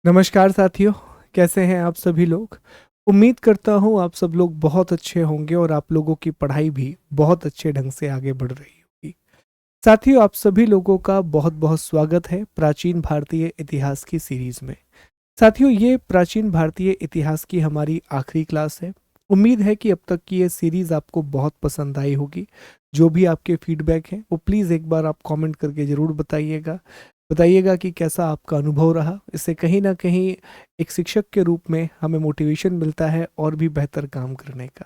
नमस्कार साथियों। कैसे हैं आप सभी लोग। उम्मीद करता हूं आप सब लोग बहुत अच्छे होंगे और आप लोगों की पढ़ाई भी बहुत अच्छे ढंग से आगे बढ़ रही होगी। साथियों, आप सभी लोगों का बहुत बहुत स्वागत है प्राचीन भारतीय इतिहास की सीरीज में। साथियों, ये प्राचीन भारतीय इतिहास की हमारी आखिरी क्लास है। उम्मीद है कि अब तक की ये सीरीज आपको बहुत पसंद आई होगी। जो भी आपके फीडबैक हैं वो प्लीज़ एक बार आप कमेंट करके ज़रूर बताइएगा। बताइएगा कि कैसा आपका अनुभव रहा। इससे कहीं ना कहीं एक शिक्षक के रूप में हमें मोटिवेशन मिलता है और भी बेहतर काम करने का।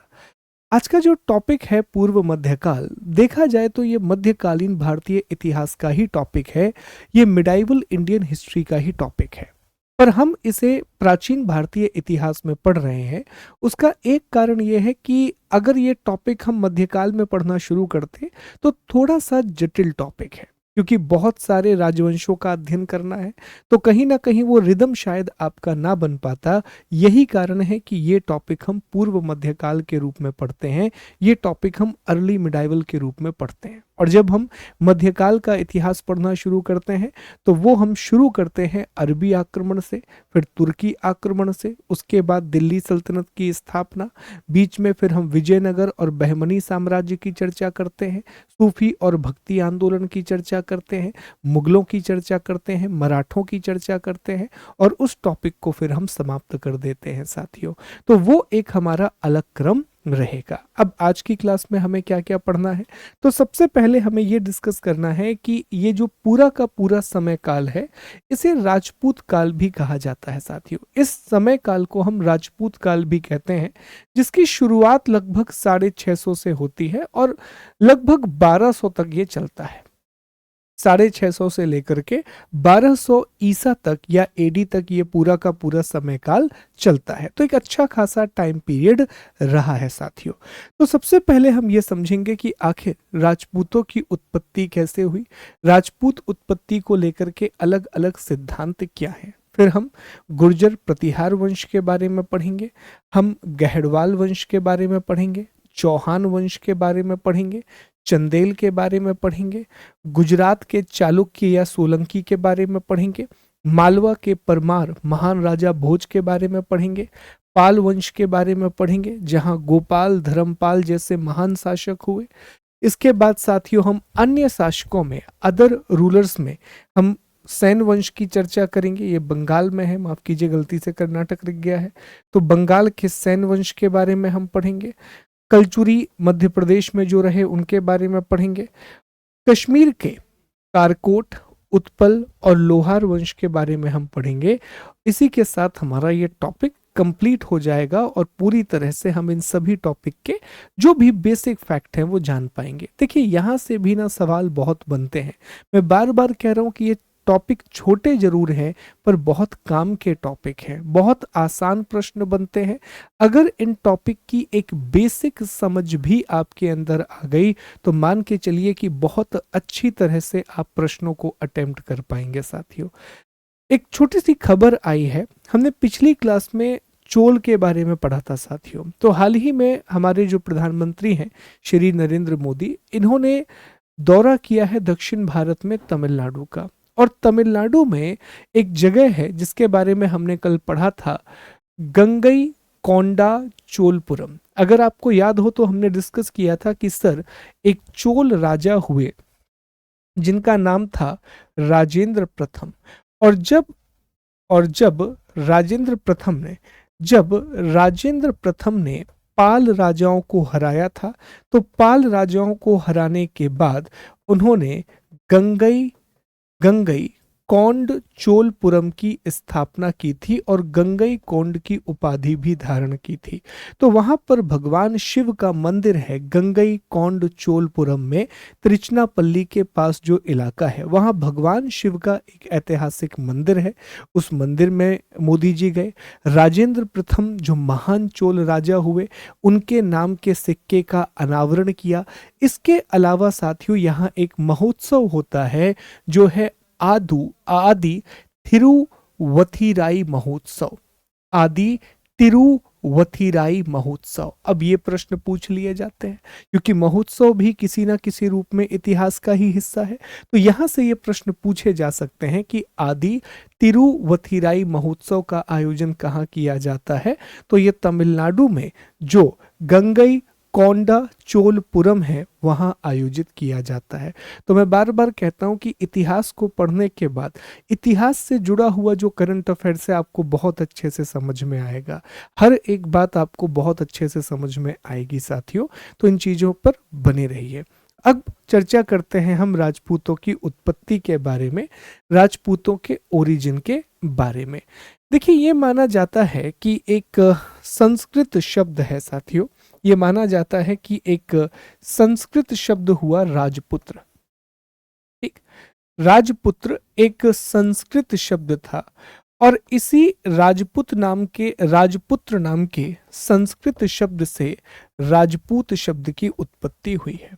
आज का जो टॉपिक है पूर्व मध्यकाल, देखा जाए तो ये मध्यकालीन भारतीय इतिहास का ही टॉपिक है। ये मिडाइवल इंडियन हिस्ट्री का ही टॉपिक है। पर हम इसे प्राचीन भारतीय इतिहास में पढ़ रहे हैं। उसका एक कारण यह है कि अगर ये टॉपिक हम मध्यकाल में पढ़ना शुरू करते तो थोड़ा सा जटिल टॉपिक है, क्योंकि बहुत सारे राजवंशों का अध्ययन करना है। तो कहीं ना कहीं वो रिदम शायद आपका ना बन पाता। यही कारण है कि ये टॉपिक हम पूर्व मध्यकाल के रूप में पढ़ते हैं। ये टॉपिक हम अर्ली मिडाइवल के रूप में पढ़ते हैं। और जब हम मध्यकाल का इतिहास पढ़ना शुरू करते हैं तो वो हम शुरू करते हैं अरबी आक्रमण से, फिर तुर्की आक्रमण से, उसके बाद दिल्ली सल्तनत की स्थापना, बीच में फिर हम विजयनगर और बहमनी साम्राज्य की चर्चा करते हैं, सूफी और भक्ति आंदोलन की चर्चा करते हैं, मुगलों की चर्चा करते हैं, मराठों की चर्चा करते हैं और उस टॉपिक को फिर हम समाप्त कर देते हैं साथियों। तो वो एक हमारा अलग क्रम रहेगा। अब आज की क्लास में हमें क्या क्या पढ़ना है, तो सबसे पहले हमें ये डिस्कस करना है कि ये जो पूरा का पूरा समय काल है इसे राजपूत काल भी कहा जाता है साथियों। इस समय काल को हम राजपूत काल भी कहते हैं, जिसकी शुरुआत लगभग 650 से होती है और लगभग 1200 तक ये चलता है। 650 से लेकर के 1200 ईसा तक या एडी तक ये पूरा का पूरा समय काल चलता है। तो एक अच्छा खासा टाइम पीरियड रहा है साथियों। तो सबसे पहले हम ये समझेंगे कि आखिर राजपूतों की उत्पत्ति कैसे हुई, राजपूत उत्पत्ति को लेकर के अलग अलग सिद्धांत क्या हैं। फिर हम गुर्जर प्रतिहार वंश के बारे में पढ़ेंगे, हम गहड़वाल वंश के बारे में पढ़ेंगे, चौहान वंश के बारे में पढ़ेंगे, चंदेल के बारे में पढ़ेंगे, गुजरात के चालुक्य या सोलंकी के बारे में पढ़ेंगे, मालवा के परमार महान राजा भोज के बारे में पढ़ेंगे, पाल वंश के बारे में पढ़ेंगे जहां गोपाल धर्मपाल जैसे महान शासक हुए। इसके बाद साथियों हम अन्य शासकों में, अदर रूलर्स में, हम सैन वंश की चर्चा करेंगे। ये बंगाल में है, माफ कीजिए गलती से कर्नाटक लिख गया है। तो बंगाल के सैन वंश के बारे में हम पढ़ेंगे। कलचुरी मध्य प्रदेश में जो रहे उनके बारे में पढ़ेंगे। कश्मीर के कारकोट, उत्पल और लोहार वंश के बारे में हम पढ़ेंगे। इसी के साथ हमारा ये टॉपिक कंप्लीट हो जाएगा और पूरी तरह से हम इन सभी टॉपिक के जो भी बेसिक फैक्ट हैं वो जान पाएंगे। देखिए, यहाँ से भी ना सवाल बहुत बनते हैं। मैं बार बार कह रहा हूँ कि ये टॉपिक छोटे जरूर हैं पर बहुत काम के टॉपिक हैं, बहुत आसान प्रश्न बनते हैं। अगर इन टॉपिक की एक बेसिक समझ भी आपके अंदर आ गई तो मान के चलिए कि बहुत अच्छी तरह से आप प्रश्नों को अटेम्प्ट कर पाएंगे साथियों। एक छोटी सी खबर आई है, हमने पिछली क्लास में चोल के बारे में पढ़ा था साथियों। तो हाल ही में हमारे जो प्रधानमंत्री हैं श्री नरेंद्र मोदी, इन्होंने दौरा किया है दक्षिण भारत में तमिलनाडु का। और तमिलनाडु में एक जगह है जिसके बारे में हमने कल पढ़ा था, गंगई कोंडा चोलपुरम। अगर आपको याद हो तो हमने डिस्कस किया था कि सर, एक चोल राजा हुए जिनका नाम था राजेंद्र प्रथम। और जब जब राजेंद्र प्रथम ने पाल राजाओं को हराया था, तो पाल राजाओं को हराने के बाद उन्होंने गंगई गंगई कोंड चोलपुरम की स्थापना की थी और गंगई कोंड की उपाधि भी धारण की थी। तो वहां पर भगवान शिव का मंदिर है गंगई कोंड चोलपुरम में, त्रिचनापल्ली के पास जो इलाका है वहां भगवान शिव का एक ऐतिहासिक मंदिर है। उस मंदिर में मोदी जी गए। राजेंद्र प्रथम जो महान चोल राजा हुए, उनके नाम के सिक्के का अनावरण किया। इसके अलावा साथियों यहाँ एक महोत्सव होता है जो है आदि तिरुवथिराई महोत्सव। आदि तिरुवथिराई तिरुवथिराई महोत्सव। अब ये प्रश्न पूछ लिए जाते हैं क्योंकि महोत्सव भी किसी ना किसी रूप में इतिहास का ही हिस्सा है। तो यहाँ से ये प्रश्न पूछे जा सकते हैं कि आदि तिरुवथिराई महोत्सव का आयोजन कहाँ किया जाता है। तो ये तमिलनाडु में जो गंगई कोंडा चोलपुरम है वहां आयोजित किया जाता है। तो मैं बार बार कहता हूं कि इतिहास को पढ़ने के बाद इतिहास से जुड़ा हुआ जो करंट अफेयर्स है आपको बहुत अच्छे से समझ में आएगा, हर एक बात आपको बहुत अच्छे से समझ में आएगी साथियों। तो इन चीजों पर बने रहिए। अब चर्चा करते हैं हम राजपूतों की उत्पत्ति के बारे में, राजपूतों के ओरिजिन के बारे में। देखिए, ये माना जाता है कि एक संस्कृत शब्द है साथियों, ये माना जाता है कि एक संस्कृत शब्द हुआ राजपुत्र। ठीक, राजपुत्र एक संस्कृत शब्द था और इसी राजपुत्र नाम के संस्कृत शब्द से राजपूत शब्द की उत्पत्ति हुई है।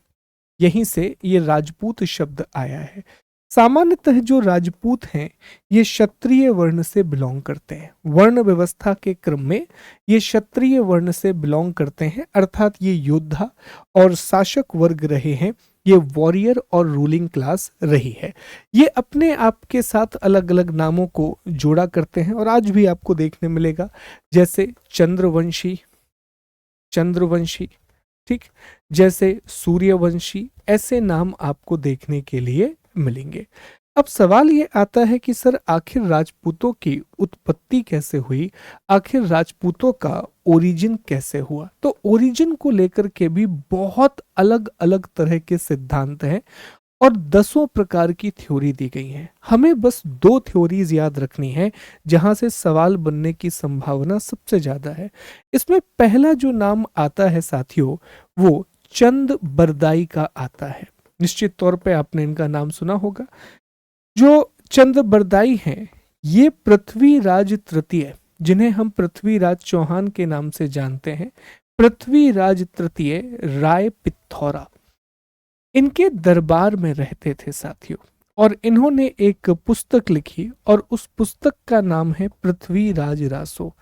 यहीं से ये राजपूत शब्द आया है। सामान्यतः जो राजपूत हैं ये क्षत्रिय वर्ण से बिलोंग करते हैं, वर्ण व्यवस्था के क्रम में ये क्षत्रिय वर्ण से बिलोंग करते हैं, अर्थात ये योद्धा और शासक वर्ग रहे हैं, ये वॉरियर और रूलिंग क्लास रही है। ये अपने आप के साथ अलग अलग नामों को जोड़ा करते हैं और आज भी आपको देखने मिलेगा, जैसे चंद्रवंशी, ठीक, जैसे सूर्यवंशी, ऐसे नाम आपको देखने के लिए मिलेंगे। अब सवाल ये आता है कि सर आखिर राजपूतों की उत्पत्ति कैसे हुई, आखिर राजपूतों का ओरिजिन कैसे हुआ। तो ओरिजिन को लेकर के भी बहुत अलग अलग तरह के सिद्धांत हैं और दसों प्रकार की थ्योरी दी गई हैं। हमें बस दो थ्योरीज याद रखनी है जहां से सवाल बनने की संभावना सबसे ज्यादा है। इसमें पहला जो नाम आता है साथियों वो चंद बरदाई का आता है। निश्चित तौर पे आपने इनका नाम सुना होगा। जो चंद बरदाई हैं ये पृथ्वीराज तृतीय, जिन्हें हम पृथ्वीराज चौहान के नाम से जानते हैं, पृथ्वीराज तृतीय राय पिथौरा, इनके दरबार में रहते थे साथियों। और इन्होंने एक पुस्तक लिखी और उस पुस्तक का नाम है पृथ्वीराज रासो।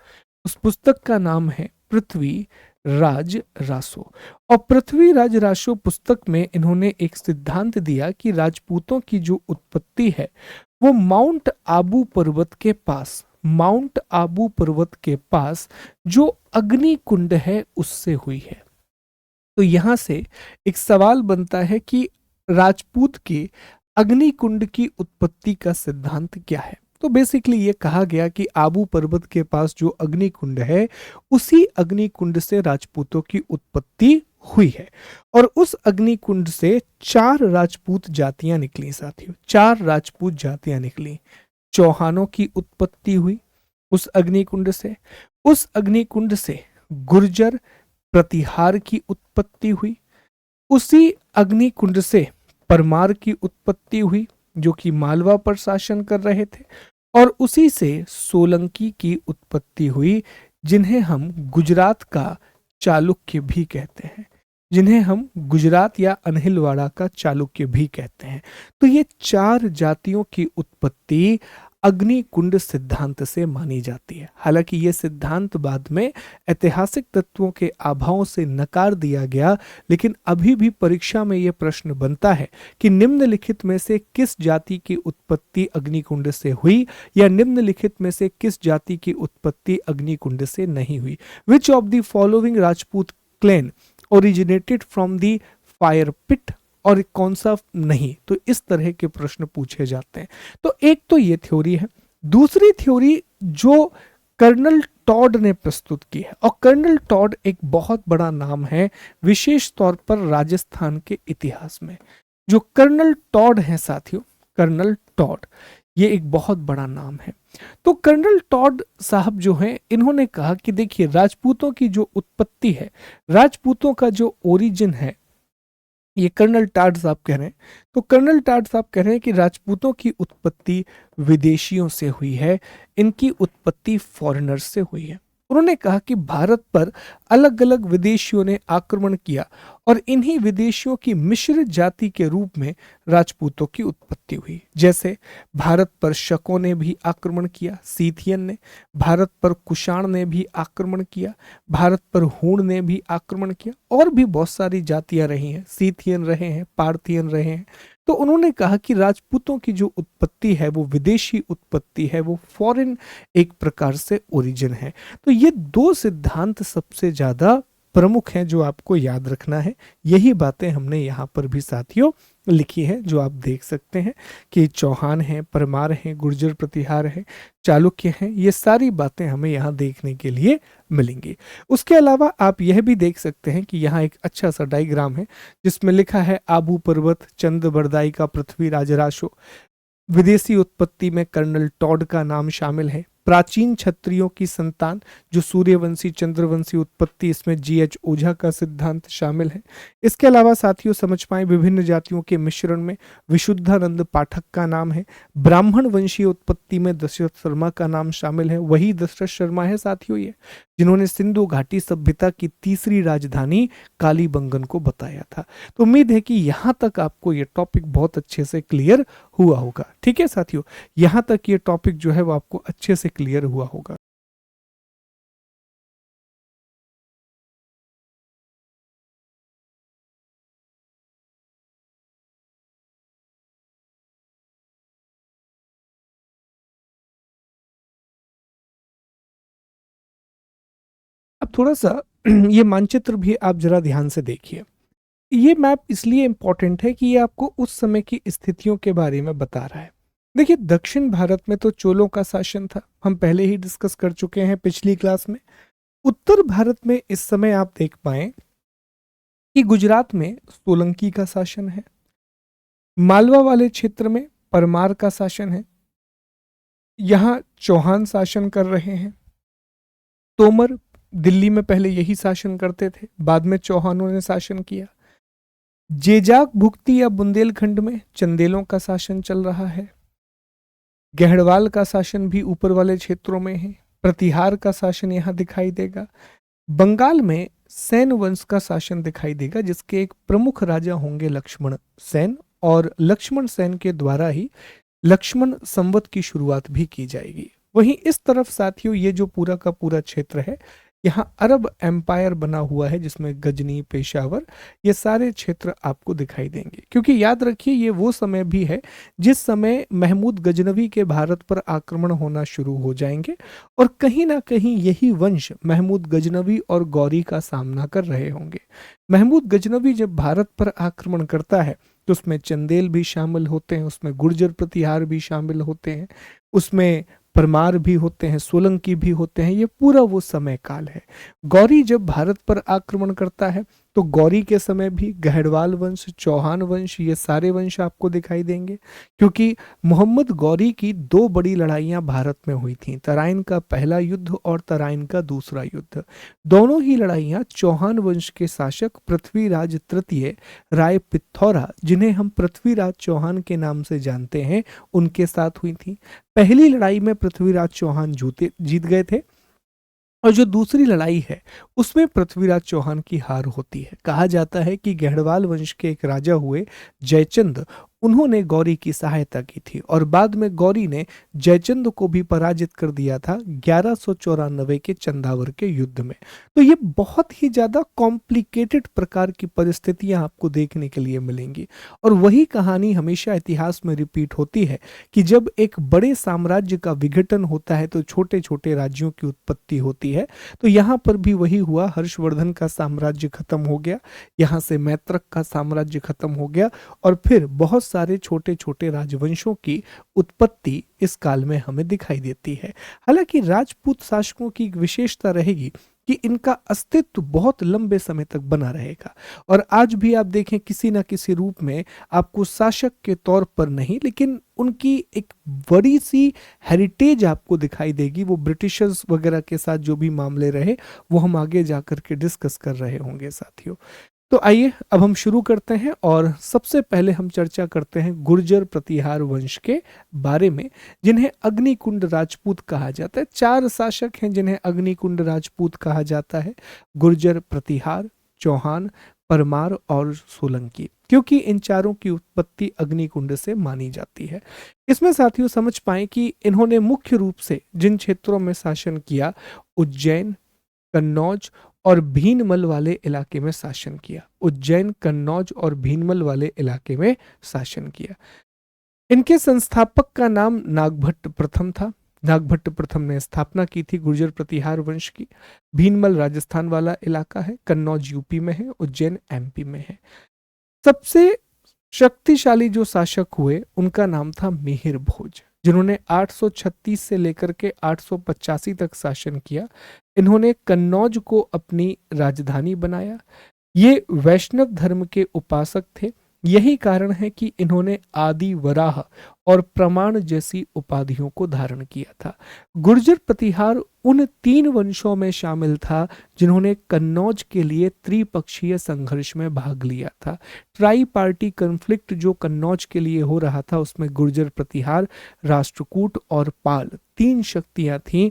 उस पुस्तक का नाम है पृथ्वीराज रासो। और पृथ्वीराज रासो पुस्तक में इन्होंने एक सिद्धांत दिया कि राजपूतों की जो उत्पत्ति है वो माउंट आबू पर्वत के पास जो अग्नि कुंड है उससे हुई है। तो यहां से एक सवाल बनता है कि राजपूत के अग्नि कुंड की उत्पत्ति का सिद्धांत क्या है। तो बेसिकली ये कहा गया कि आबू पर्वत के पास जो अग्नि कुंड है उसी अग्नि कुंड से राजपूतों की उत्पत्ति हुई है। और उस अग्नि कुंड से 4 राजपूत जातियां निकली साथियों, 4 राजपूत जातियां निकली। चौहानों की उत्पत्ति हुई उस अग्नि कुंड से। उस अग्नि कुंड से गुर्जर प्रतिहार की उत्पत्ति हुई। उसी अग्नि कुंड से परमार की उत्पत्ति हुई जो कि मालवा पर शासन कर रहे थे। और उसी से सोलंकी की उत्पत्ति हुई जिन्हें हम गुजरात का चालुक्य भी कहते हैं, जिन्हें हम गुजरात या अनहिलवाड़ा का चालुक्य भी कहते हैं। तो ये 4 जातियों की उत्पत्ति अग्नि कुंड सिद्धांत से मानी जाती है। हालांकि ये सिद्धांत बाद में ऐतिहासिक तत्वों के अभाव से नकार दिया गया, लेकिन अभी भी परीक्षा में ये प्रश्न बनता है कि निम्नलिखित में से किस जाति की उत्पत्ति अग्निकुंड से हुई या निम्नलिखित में से किस जाति की उत्पत्ति अग्निकुंड से नहीं हुई। Which of the following Rajput clan originated from the fire pit, और कौन सा नहीं। तो इस तरह के प्रश्न पूछे जाते हैं। तो एक तो ये थ्योरी है। दूसरी थ्योरी जो कर्नल टॉड ने प्रस्तुत की है, और कर्नल टॉड एक बहुत बड़ा नाम है विशेष तौर पर राजस्थान के इतिहास में। जो कर्नल टॉड है साथियों, कर्नल टॉड ये एक बहुत बड़ा नाम है। तो कर्नल टॉड साहब जो हैं इन्होंने कहा कि देखिए राजपूतों की जो उत्पत्ति है, राजपूतों का जो ओरिजिन है, ये कर्नल टाड साहब कह रहे हैं। तो कर्नल टाड साहब कह रहे हैं कि राजपूतों की उत्पत्ति विदेशियों से हुई है, इनकी उत्पत्ति फॉरेनर्स से हुई है। उन्होंने कहा कि भारत पर अलग अलग विदेशियों ने आक्रमण किया और इन्हीं विदेशियों की मिश्र जाति के रूप में राजपूतों की उत्पत्ति हुई। जैसे भारत पर शकों ने भी आक्रमण किया, सीथियन ने, भारत पर कुषाण ने भी आक्रमण किया, भारत पर हूण ने भी आक्रमण किया, और भी बहुत सारी जातियां रही हैं, सीथियन रहे हैं, पार्थियन रहे हैं। तो उन्होंने कहा कि राजपूतों की जो उत्पत्ति है वो विदेशी उत्पत्ति है, वो फॉरेन एक प्रकार से ओरिजिन है। तो ये दो सिद्धांत सबसे ज्यादा प्रमुख हैं जो आपको याद रखना है। यही बातें हमने यहाँ पर भी साथियों लिखी है, जो आप देख सकते हैं कि चौहान हैं, परमार हैं, गुर्जर प्रतिहार हैं, चालुक्य हैं, ये सारी बातें हमें यहाँ देखने के लिए मिलेंगी। उसके अलावा आप यह भी देख सकते हैं कि यहाँ एक अच्छा सा डायग्राम है जिसमें लिखा है आबू पर्वत चंद बरदाई का पृथ्वी राजराशो। विदेशी उत्पत्ति में कर्नल टॉड का नाम शामिल है। प्राचीन क्षत्रियों की संतान जो सूर्यवंशी चंद्रवंशी उत्पत्ति, इसमें GH ओझा का सिद्धांत शामिल है। इसके अलावा साथियों समझ पाए विभिन्न जातियों के मिश्रण में विशुद्धानंद पाठक का नाम है। ब्राह्मण वंशीय उत्पत्ति में दशरथ शर्मा का नाम शामिल है। वही दशरथ शर्मा है साथियों ये जिन्होंने सिंधु घाटी सभ्यता की तीसरी राजधानी कालीबंगन को बताया था। तो उम्मीद है कि यहाँ तक आपको ये टॉपिक बहुत अच्छे से क्लियर हुआ होगा। ठीक है साथियों, यहाँ तक ये टॉपिक जो है वो आपको अच्छे से क्लियर हुआ होगा। अब थोड़ा सा ये मानचित्र भी आप जरा ध्यान से देखिए। ये मैप इसलिए इंपॉर्टेंट है कि ये आपको उस समय की स्थितियों के बारे में बता रहा है। देखिए दक्षिण भारत में तो चोलों का शासन था, हम पहले ही डिस्कस कर चुके हैं पिछली क्लास में। उत्तर भारत में इस समय आप देख पाए कि गुजरात में सोलंकी का शासन है, मालवा वाले क्षेत्र में परमार का शासन है, यहाँ चौहान शासन कर रहे हैं। तोमर दिल्ली में पहले यही शासन करते थे, बाद में चौहानों ने शासन किया। जेजाक भुक्ति या बुंदेलखंड में चंदेलों का शासन चल रहा है। गहड़वाल का शासन भी ऊपर वाले क्षेत्रों में है। प्रतिहार का शासन यहाँ दिखाई देगा। बंगाल में सेन वंश का शासन दिखाई देगा जिसके एक प्रमुख राजा होंगे लक्ष्मण सेन, और लक्ष्मण सेन के द्वारा ही लक्ष्मण संवत की शुरुआत भी की जाएगी। वहीं इस तरफ साथियों ये जो पूरा का पूरा क्षेत्र है, यहाँ अरब एम्पायर बना हुआ है जिसमें गजनी, पेशावर, ये सारे क्षेत्र आपको दिखाई देंगे। क्योंकि याद रखिए ये वो समय भी है जिस समय महमूद गजनवी के भारत पर आक्रमण होना शुरू हो जाएंगे, और कहीं ना कहीं यही वंश महमूद गजनवी और गौरी का सामना कर रहे होंगे। महमूद गजनवी जब भारत पर आक्रमण करता है तो उसमें चंदेल भी शामिल होते हैं, उसमें गुर्जर प्रतिहार भी शामिल होते हैं, उसमें परमार भी होते हैं, सोलंकी भी होते हैं। ये पूरा वो समय काल है। गौरी जब भारत पर आक्रमण करता है तो गौरी के समय भी गहड़वाल वंश, चौहान वंश, ये सारे वंश आपको दिखाई देंगे। क्योंकि मोहम्मद गौरी की दो बड़ी लड़ाइयां भारत में हुई थी, तराइन का पहला युद्ध और तराइन का दूसरा युद्ध। दोनों ही लड़ाइयां चौहान वंश के शासक पृथ्वीराज तृतीय राय पिथौरा, जिन्हें हम पृथ्वीराज चौहान के नाम से जानते हैं, उनके साथ हुई थी। पहली लड़ाई में पृथ्वीराज चौहान जीत गए थे, और जो दूसरी लड़ाई है उसमें पृथ्वीराज चौहान की हार होती है। कहा जाता है कि गहड़वाल वंश के एक राजा हुए जयचंद, उन्होंने गौरी की सहायता की थी, और बाद में गौरी ने जयचंद को भी पराजित कर दिया था 1194 के चंदावर के युद्ध में। तो ये बहुत ही ज्यादा कॉम्प्लिकेटेड प्रकार की परिस्थितियां आपको देखने के लिए मिलेंगी, और वही कहानी हमेशा इतिहास में रिपीट होती है कि जब एक बड़े साम्राज्य का विघटन होता है तो छोटे छोटे राज्यों की उत्पत्ति होती है। तो यहाँ पर भी वही हुआ, हर्षवर्धन का साम्राज्य खत्म हो गया, यहाँ से मैत्रक का साम्राज्य खत्म हो गया, और फिर बहुत सारे छोटे छोटे राजवंशों की उत्पत्ति इस काल में हमें दिखाई देती है। हालांकि राजपूत शासकों की एक विशेषता रहेगी कि इनका अस्तित्व बहुत लंबे समय तक बना रहेगा, और आज भी आप देखें किसी ना किसी रूप में आपको शासक के तौर पर नहीं, लेकिन उनकी एक बड़ी सी हेरिटेज आपको दिखाई देगी। वो ब्रिटिशर्स वगैरह के साथ जो भी मामले रहे वो हम आगे जाकर के डिस्कस कर रहे होंगे साथियों। तो आइए अब हम शुरू करते हैं और सबसे पहले हम चर्चा करते हैं गुर्जर प्रतिहार वंश के बारे में, जिन्हें अग्निकुंड राजपूत कहा जाता है। 4 शासक हैं जिन्हें अग्निकुंड राजपूत कहा जाता है: गुर्जर, प्रतिहार, चौहान, परमार और सोलंकी, क्योंकि इन चारों की उत्पत्ति अग्निकुंड से मानी जाती है। इसमें साथियों समझ पाएं कि इन्होंने मुख्य रूप से जिन क्षेत्रों में शासन किया, उज्जैन, कन्नौज और भीनमल वाले इलाके में शासन किया। उज्जैन, कन्नौज और भीनमल वाले इलाके में शासन किया। इनके संस्थापक का नाम नागभट्ट प्रथम था। नागभट्ट प्रथम ने स्थापना की थी गुर्जर प्रतिहार वंश की। भीनमल राजस्थान वाला इलाका है, कन्नौज यूपी में है, उज्जैन एमपी में है। सबसे शक्तिशाली जो शासक हुए उनका नाम था मिहिर भोज, जिन्होंने 836 से लेकर के 885 तक शासन किया। इन्होंने कन्नौज को अपनी राजधानी बनाया। ये वैष्णव धर्म के उपासक थे। यही कारण है कि इन्होंने आदि वराह और प्रमाण जैसी उपाधियों को धारण किया था। गुर्जर प्रतिहार उन 3 वंशों में शामिल था जिन्होंने कन्नौज के लिए त्रिपक्षीय संघर्ष में भाग लिया था। ट्राई पार्टी कॉन्फ्लिक्ट जो कन्नौज के लिए हो रहा था, उसमें गुर्जर प्रतिहार, राष्ट्रकूट और पाल 3 शक्तियां थीं।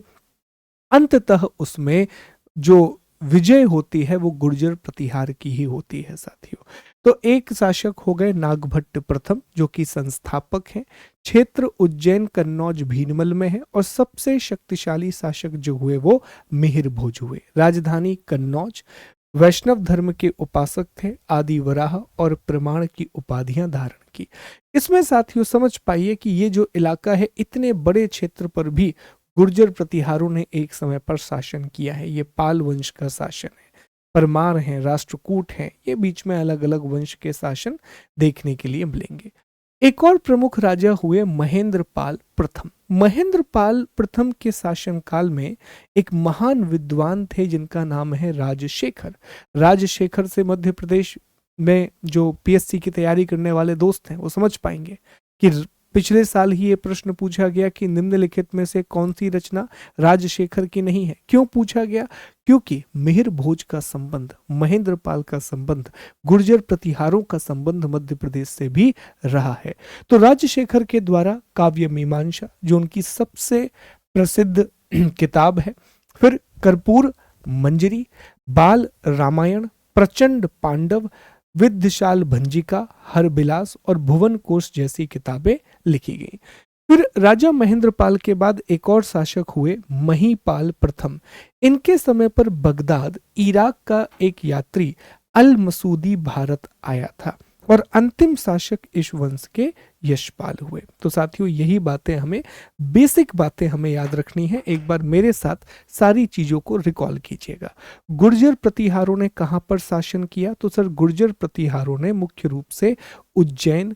अंततः उसमें जो विजय होती है वो गुर्जर प्रतिहार की ही होती है साथियों। तो एक शासक हो गए नागभट्ट प्रथम, जो कि संस्थापक हैं। क्षेत्र उज्जैन, कन्नौज, भीनमल में है। और सबसे शक्तिशाली शासक जो हुए वो मिहिर भोज हुए। राजधानी कन्नौज, वैष्णव धर्म के उपासक थे, आदि वराह और प्रमाण की उपाधियां धारण की। इसमें साथियों समझ पाइए कि ये जो इलाका है, इतने बड़े क्षेत्र पर भी गुर्जर प्रतिहारों ने एक समय पर शासन किया है। ये पाल वंश का शासन है। परमार हैं, राष्ट्रकूट हैं, ये बीच में अलग अलग वंश के शासन देखने के लिए मिलेंगे। एक और प्रमुख राजा हुए महेंद्र पाल प्रथम। महेंद्र पाल प्रथम के शासन काल में एक महान विद्वान थे जिनका नाम है राजशेखर। राजशेखर से मध्य प्रदेश में जो पीएससी की तैयारी करने वाले दोस्त हैं वो समझ पाएंगे कि पिछले साल ही ये प्रश्न पूछा गया कि निम्नलिखित में से कौन सी रचना राजशेखर की नहीं है। क्यों पूछा गया? क्योंकि मिहिर भोज का संबंध, महेंद्र पाल का संबंध, गुर्जर प्रतिहारों का संबंध मध्य प्रदेश से भी रहा है। तो राजशेखर के द्वारा काव्य मीमांसा, जो उनकी सबसे प्रसिद्ध किताब है, फिर कर्पूर मंजरी, बाल रामायण, प्रचंड पांडव, विद्यशाल भंजिका, हरबिलास और भुवन कोश जैसी किताबें लिखी गई। फिर राजा महेंद्र पाल के बाद एक और शासक हुए महीपाल प्रथम। इनके समय पर बगदाद, इराक का एक यात्री अल मसूदी भारत आया था और अंतिम शासक इस वंश के यशपाल हुए। तो साथियों यही बातें हमें, बेसिक बातें हमें याद रखनी है। एक बार मेरे साथ सारी चीजों को रिकॉल कीजिएगा। गुर्जर प्रतिहारों ने कहां पर शासन किया? तो सर गुर्जर प्रतिहारों ने मुख्य रूप से उज्जैन,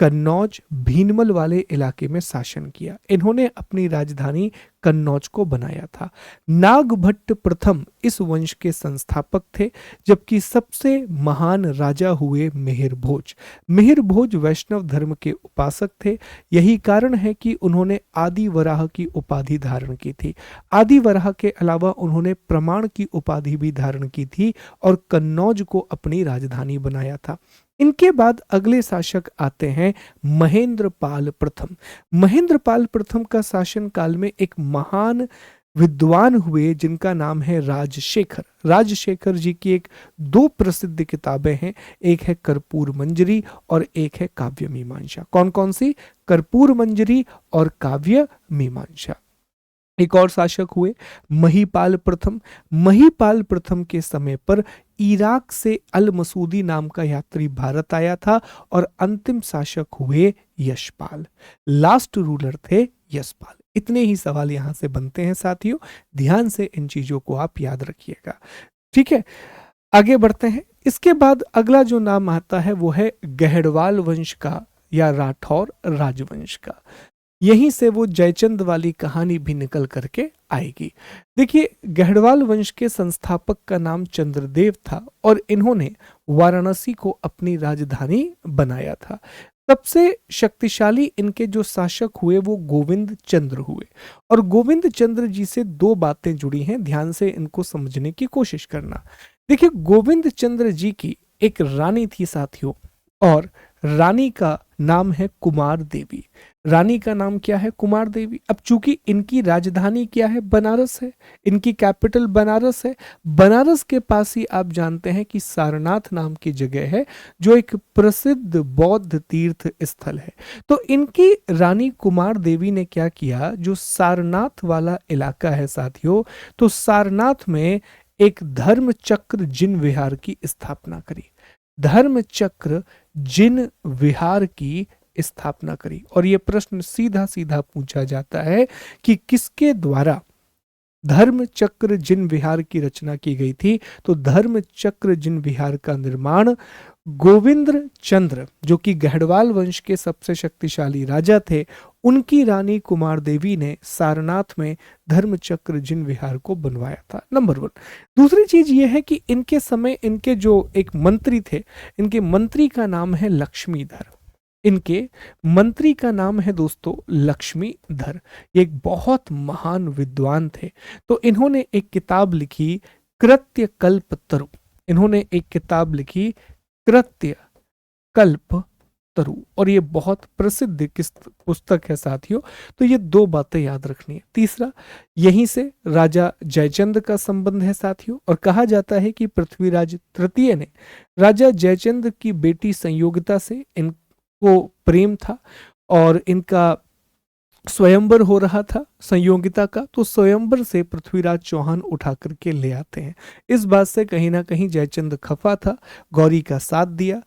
कन्नौज, भीनमल वाले इलाके में शासन किया। इन्होंने अपनी राजधानी कन्नौज को बनाया था। नागभट्ट प्रथम इस वंश के संस्थापक थे, जबकि सबसे महान राजा हुए मिहिर भोज। मिहिर भोज वैष्णव धर्म के उपासक थे। यही कारण है कि उन्होंने आदि वराह की उपाधि धारण की थी। आदि वराह के अलावा उन्होंने प्रमाण की उपाधि भी धारण की थी और कन्नौज को अपनी राजधानी बनाया था। इनके बाद अगले शासक आते हैं महेंद्र पाल प्रथम। महेंद्र पाल प्रथम का शासन काल में एक महान विद्वान हुए जिनका नाम है राजशेखर। राजशेखर जी की 2 प्रसिद्ध किताबें हैं, एक है कर्पूर मंजरी और एक है काव्य मीमांसा। कौन कौन सी? कर्पूर मंजरी और काव्य मीमांसा। एक और शासक हुए महीपाल प्रथम। महीपाल प्रथम के समय पर इराक से अल मसूदी नाम का यात्री भारत आया था और अंतिम शासक हुए यशपाल। लास्ट रूलर थे यशपाल। इतने ही सवाल यहां से बनते हैं साथियों, ध्यान से इन चीजों को आप याद रखिएगा। ठीक है, आगे बढ़ते हैं। इसके बाद अगला जो नाम आता है वो है गहड़वाल वंश का या राठौर राजवंश का। यहीं से वो जयचंद वाली कहानी भी निकल करके आएगी। देखिए, गहड़वाल वंश के संस्थापक का नाम चंद्रदेव था और इन्होंने वाराणसी को अपनी राजधानी बनाया था। सबसे शक्तिशाली इनके जो शासक हुए वो गोविंद चंद्र हुए। और गोविंद चंद्र जी से 2 बातें जुड़ी हैं, ध्यान से इनको समझने की कोशिश करना। देखिए, गोविंद चंद्र जी की एक रानी थी साथियों, और रानी का नाम है कुमार देवी। रानी का नाम क्या है? कुमार देवी। अब चूंकि इनकी राजधानी क्या है? बनारस है, इनकी कैपिटल बनारस है। बनारस के पास ही आप जानते हैं कि सारनाथ नाम की जगह है, जो एक प्रसिद्ध बौद्ध तीर्थ स्थल है। तो इनकी रानी कुमार देवी ने क्या किया, जो सारनाथ वाला इलाका है साथियों, तो सारनाथ में एक धर्म चक्र जिन विहार की स्थापना करी। धर्म चक्र जिन विहार की स्थापना करी। और यह प्रश्न सीधा सीधा पूछा जाता है कि किसके द्वारा धर्म चक्र जिन विहार की रचना की गई थी? तो धर्म चक्र जिन विहार का निर्माण गोविंद चंद्र, जो कि गढ़वाल वंश के सबसे शक्तिशाली राजा थे, उनकी रानी कुमार देवी ने सारनाथ में धर्म चक्र जिन विहार को बनवाया था। नंबर 1। दूसरी चीज यह है कि इनके समय इनके जो एक मंत्री थे, इनके मंत्री का नाम है लक्ष्मीधर। इनके मंत्री का नाम है दोस्तों लक्ष्मीधर। ये एक बहुत महान विद्वान थे। तो इन्होंने एक किताब लिखी कृत्य कल्प तरु। इन्होंने एक किताब लिखी कृत्य कल्प तरु, और ये बहुत प्रसिद्ध पुस्तक है साथियों। तो ये 2 बातें याद रखनी है। तीसरा, यहीं से राजा जयचंद का संबंध है साथियों, और कहा जाता है कि पृथ्वीराज तृतीय ने राजा जयचंद की बेटी संयोगिता से इनको प्रेम था, और इनका स्वयंवर हो रहा था संयोगिता का। तो स्वयंवर से पृथ्वीराज चौहान उठा करके ले आते हैं। इस बात से कहीं ना कहीं जयचंद खफा था, गौरी का साथ दिया।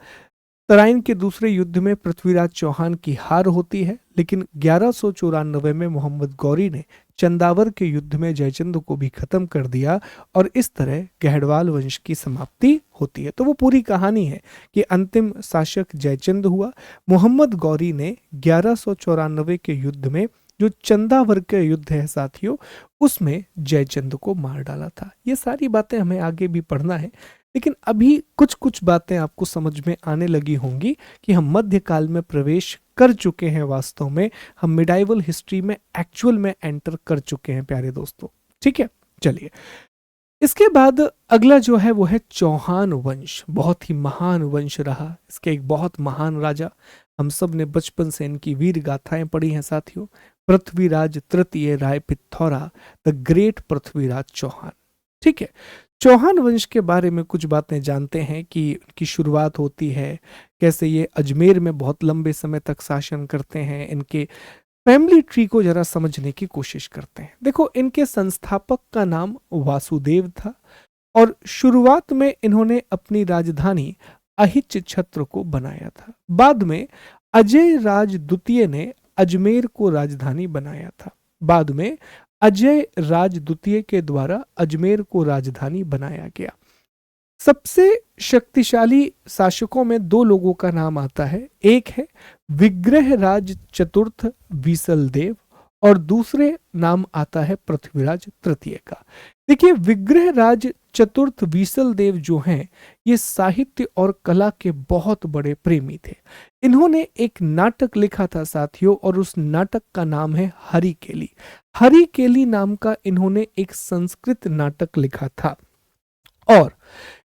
तराइन के दूसरे युद्ध में पृथ्वीराज चौहान की हार होती है, लेकिन 1194 में मोहम्मद गौरी ने चंदावर के युद्ध में जयचंद को भी खत्म कर दिया, और इस तरह गढ़वाल वंश की समाप्ति होती है। तो वो पूरी कहानी है कि अंतिम शासक जयचंद हुआ। मोहम्मद गौरी ने 1194 के युद्ध में, जो चंदावर का युद्ध है साथियों, उसमें जयचंद को मार डाला था। ये सारी बातें हमें आगे भी पढ़ना है, लेकिन अभी कुछ कुछ बातें आपको समझ में आने लगी होंगी कि हम मध्यकाल में प्रवेश कर चुके हैं। वास्तव में हम मिडाइवल हिस्ट्री में एक्चुअल में एंटर कर चुके हैं प्यारे दोस्तों। ठीक है, चलिए इसके बाद अगला जो है वो है चौहान वंश। बहुत ही महान वंश रहा, इसके एक बहुत महान राजा, हम सब ने बचपन से इनकी वीर गाथाएं पढ़ी हैं साथियों। पृथ्वीराज तृतीय राय पिथौरा, द ग्रेट पृथ्वीराज चौहान। ठीक है, चौहान वंश के बारे में कुछ बातें जानते हैं कि इनकी शुरुआत होती है कैसे। ये अजमेर में बहुत लंबे समय तक शासन करते हैं। इनके फैमिली ट्री को जरा समझने की कोशिश करते हैं। देखो, इनके संस्थापक का नाम वासुदेव था, और शुरुआत में इन्होंने अपनी राजधानी अहिच छत्र को बनाया था। बाद में अजय राज द्वितीय ने अजमेर को राजधानी बनाया था। बाद में अजय राज द्वितीय के द्वारा अजमेर को राजधानी बनाया गया। सबसे शक्तिशाली शासकों में 2 लोगों का नाम आता है। एक है विग्रह राज चतुर्थ बीसलदेव, और दूसरे नाम आता है पृथ्वीराज तृतीय का। देखिए, विग्रह राज चतुर्थ बीसलदेव जो हैं, ये साहित्य और कला के बहुत बड़े प्रेमी थे। इन्होंने एक नाटक लिखा था साथियों, और उस नाटक का नाम है हरिकेली। हरिकेली नाम का इन्होंने एक संस्कृत नाटक लिखा था, और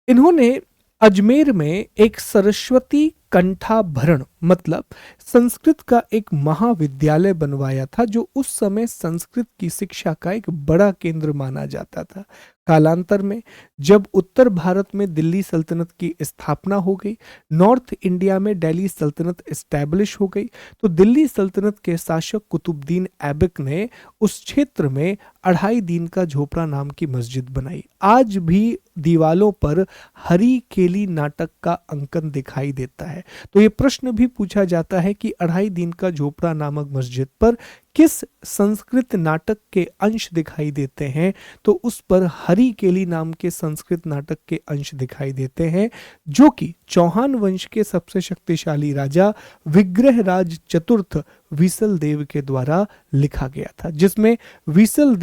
इन्होंने अजमेर में एक सरस्वती कंठाभरण मतलब संस्कृत का एक महाविद्यालय बनवाया था, जो उस समय संस्कृत की शिक्षा का एक बड़ा केंद्र माना जाता था। कालांतर में जब उत्तर भारत में दिल्ली सल्तनत की स्थापना हो गई, नॉर्थ इंडिया में दिल्ली सल्तनत एस्टैब्लिश हो गई, तो दिल्ली सल्तनत के शासक कुतुबुद्दीन ऐबक ने उस क्षेत्र में 2.5 दिन का झोपड़ा नाम की मस्जिद बनाई। आज भी दीवालों पर हरी केली नाटक का अंकन दिखाई देता है। तो ये प्रश्न भी पूछा जाता है कि 2.5 दिन का झोपड़ा नामक मस्जिद पर किस संस्कृत नाटक के अंश दिखाई देते हैं? तो उस पर हरी केली नाम के संस्कृत नाटक के अंश दिखाई देते हैं, जो कि चौहान वंश के सबसे शक्तिशाली राजा विग्रह राज चतुर्थ विशल देव के द्वारा लिखा गया था, जिसमें विशल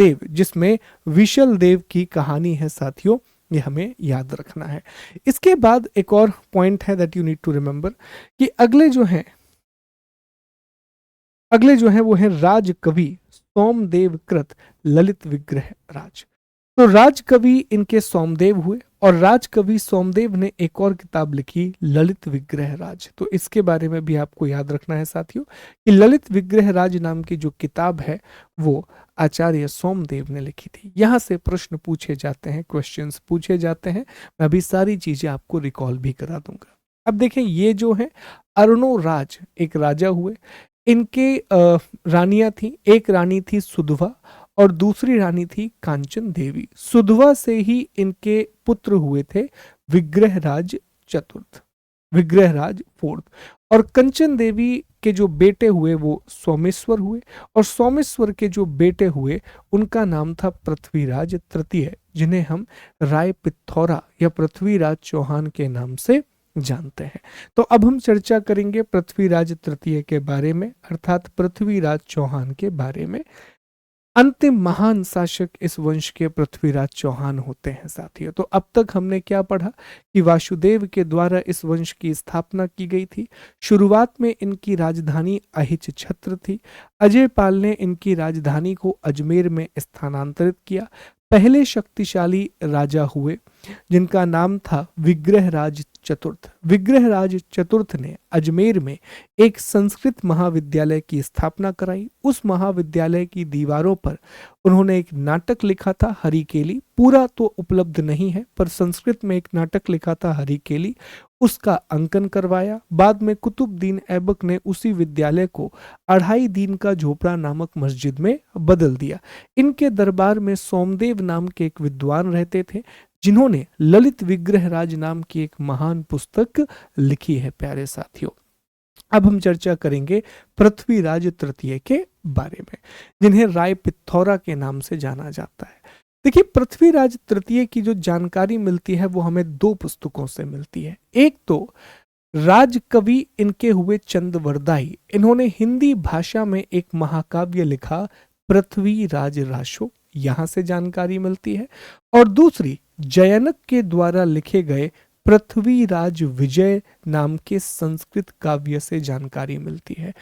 देव की कहानी है साथियों। ये हमें याद रखना है। इसके बाद एक और पॉइंट है that you need to remember कि अगले जो है वो है राज कवि सोमदेव कृत ललित विग्रह राज। तो राजकवि इनके सोमदेव हुए, और राजकवि सोमदेव ने एक और किताब लिखी, ललित विग्रह राज। तो इसके बारे में भी आपको याद रखना है साथियों कि ललित विग्रह राज नाम की जो किताब है वो आचार्य सोमदेव ने लिखी थी। यहां से प्रश्न पूछे जाते हैं, क्वेश्चंस पूछे जाते हैं। मैं अभी सारी चीजें आपको रिकॉल भी करा दूंगा। अब देखें, ये जो है अर्णोराज एक राजा हुए। इनके रानियां थी, एक रानी थी सुधवा और दूसरी रानी थी कांचन देवी। सुधवा से ही इनके पुत्र हुए थे विग्रहराज चतुर्थ, विग्रहराज फोर्थ। और कंचन देवी के जो बेटे हुए वो सोमेश्वर हुए, और सोमेश्वर के जो बेटे हुए उनका नाम था पृथ्वीराज तृतीय, जिन्हें हम राय पिथौरा या पृथ्वीराज चौहान के नाम से जानते हैं। तो अब हम चर्चा करेंगे पृथ्वीराज तृतीय के बारे में, अर्थात पृथ्वीराज चौहान के बारे में। अंतिम महान शासक इस वंश के पृथ्वीराज चौहान होते हैं साथियों। तो अब तक हमने क्या पढ़ा कि वासुदेव के द्वारा इस वंश की स्थापना की गई थी। शुरुआत में इनकी राजधानी अहिच छत्र थी। अजय पाल ने इनकी राजधानी को अजमेर में स्थानांतरित किया। पहले शक्तिशाली राजा हुए जिनका नाम था विग्रहराज चतुर्थ। विग्रहराज चतुर्थ ने अजमेर में एक संस्कृत महाविद्यालय की स्थापना कराई। उस महाविद्यालय की दीवारों पर उन्होंने एक नाटक लिखा था, हरिकेली। पूरा तो उपलब्ध नहीं है, पर संस्कृत में एक नाटक लिखा था हरिकेली, उसका अंकन करवाया। बाद में कुतुबुद्दीन ऐबक ने उसी विद्यालय को 2.5 दिन का झोपड़ा नामक मस्जिद में बदल दिया। इनके दरबार में सोमदेव नाम के एक विद्वान रहते थे, जिन्होंने ललित विग्रह राज नाम की एक महान पुस्तक लिखी है प्यारे साथियों। अब हम चर्चा करेंगे पृथ्वीराज तृतीय के बारे में, जिन्हें राय पिथौरा के नाम से जाना जाता है। देखिए, पृथ्वीराज तृतीय की जो जानकारी मिलती है वो हमें 2 पुस्तकों से मिलती है। एक तो राजकवि इनके हुए चंद्रवरदाई, इन्होंने हिंदी भाषा में एक महाकाव्य लिखा पृथ्वीराज राशो, यहां से जानकारी मिलती है। और दूसरी जयनक के द्वारा लिखे गए पृथ्वीराज विजय नाम के संस्कृत काव्य से जानकारी मिलती है।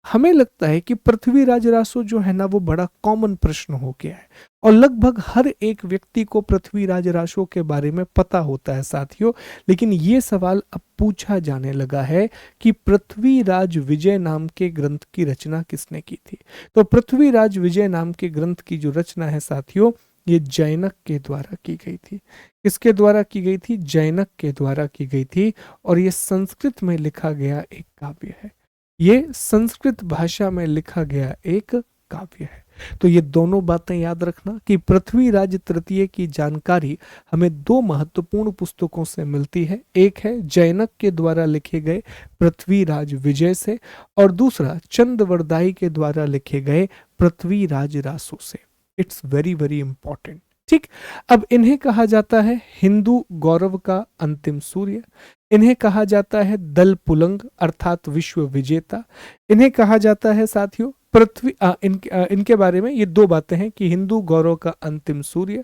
हमें लगता है कि पृथ्वीराज रासो जो है ना वो बड़ा कॉमन प्रश्न हो गया है, और लगभग हर एक व्यक्ति को पृथ्वीराज रासो के बारे में पता होता है साथियों। लेकिन ये सवाल अब पूछा जाने लगा है कि पृथ्वीराज विजय नाम के ग्रंथ की रचना किसने की थी। तो पृथ्वीराज विजय नाम के ग्रंथ की जो रचना है साथियों, ये जैनक के द्वारा की गई थी। किसके द्वारा की गई थी? जैनक के द्वारा की गई थी। और ये संस्कृत में लिखा गया एक काव्य है, ये संस्कृत भाषा में लिखा गया एक काव्य है। तो ये दोनों बातें याद रखना कि पृथ्वीराज तृतीय की जानकारी हमें 2 महत्वपूर्ण पुस्तकों से मिलती है। एक है जैनक के द्वारा लिखे गए पृथ्वीराज विजय से, और दूसरा चंद्रवरदाई के द्वारा लिखे गए पृथ्वीराज रासो से। It's very very important. ठीक, अब इन्हें कहा जाता है हिंदू गौरव का अंतिम सूर्य, इन्हें कहा जाता है दल पुलंग अर्थात विश्व विजेता, इन्हें कहा जाता है साथियों इनके बारे में ये 2 बातें हैं कि हिंदू गौरव का अंतिम सूर्य,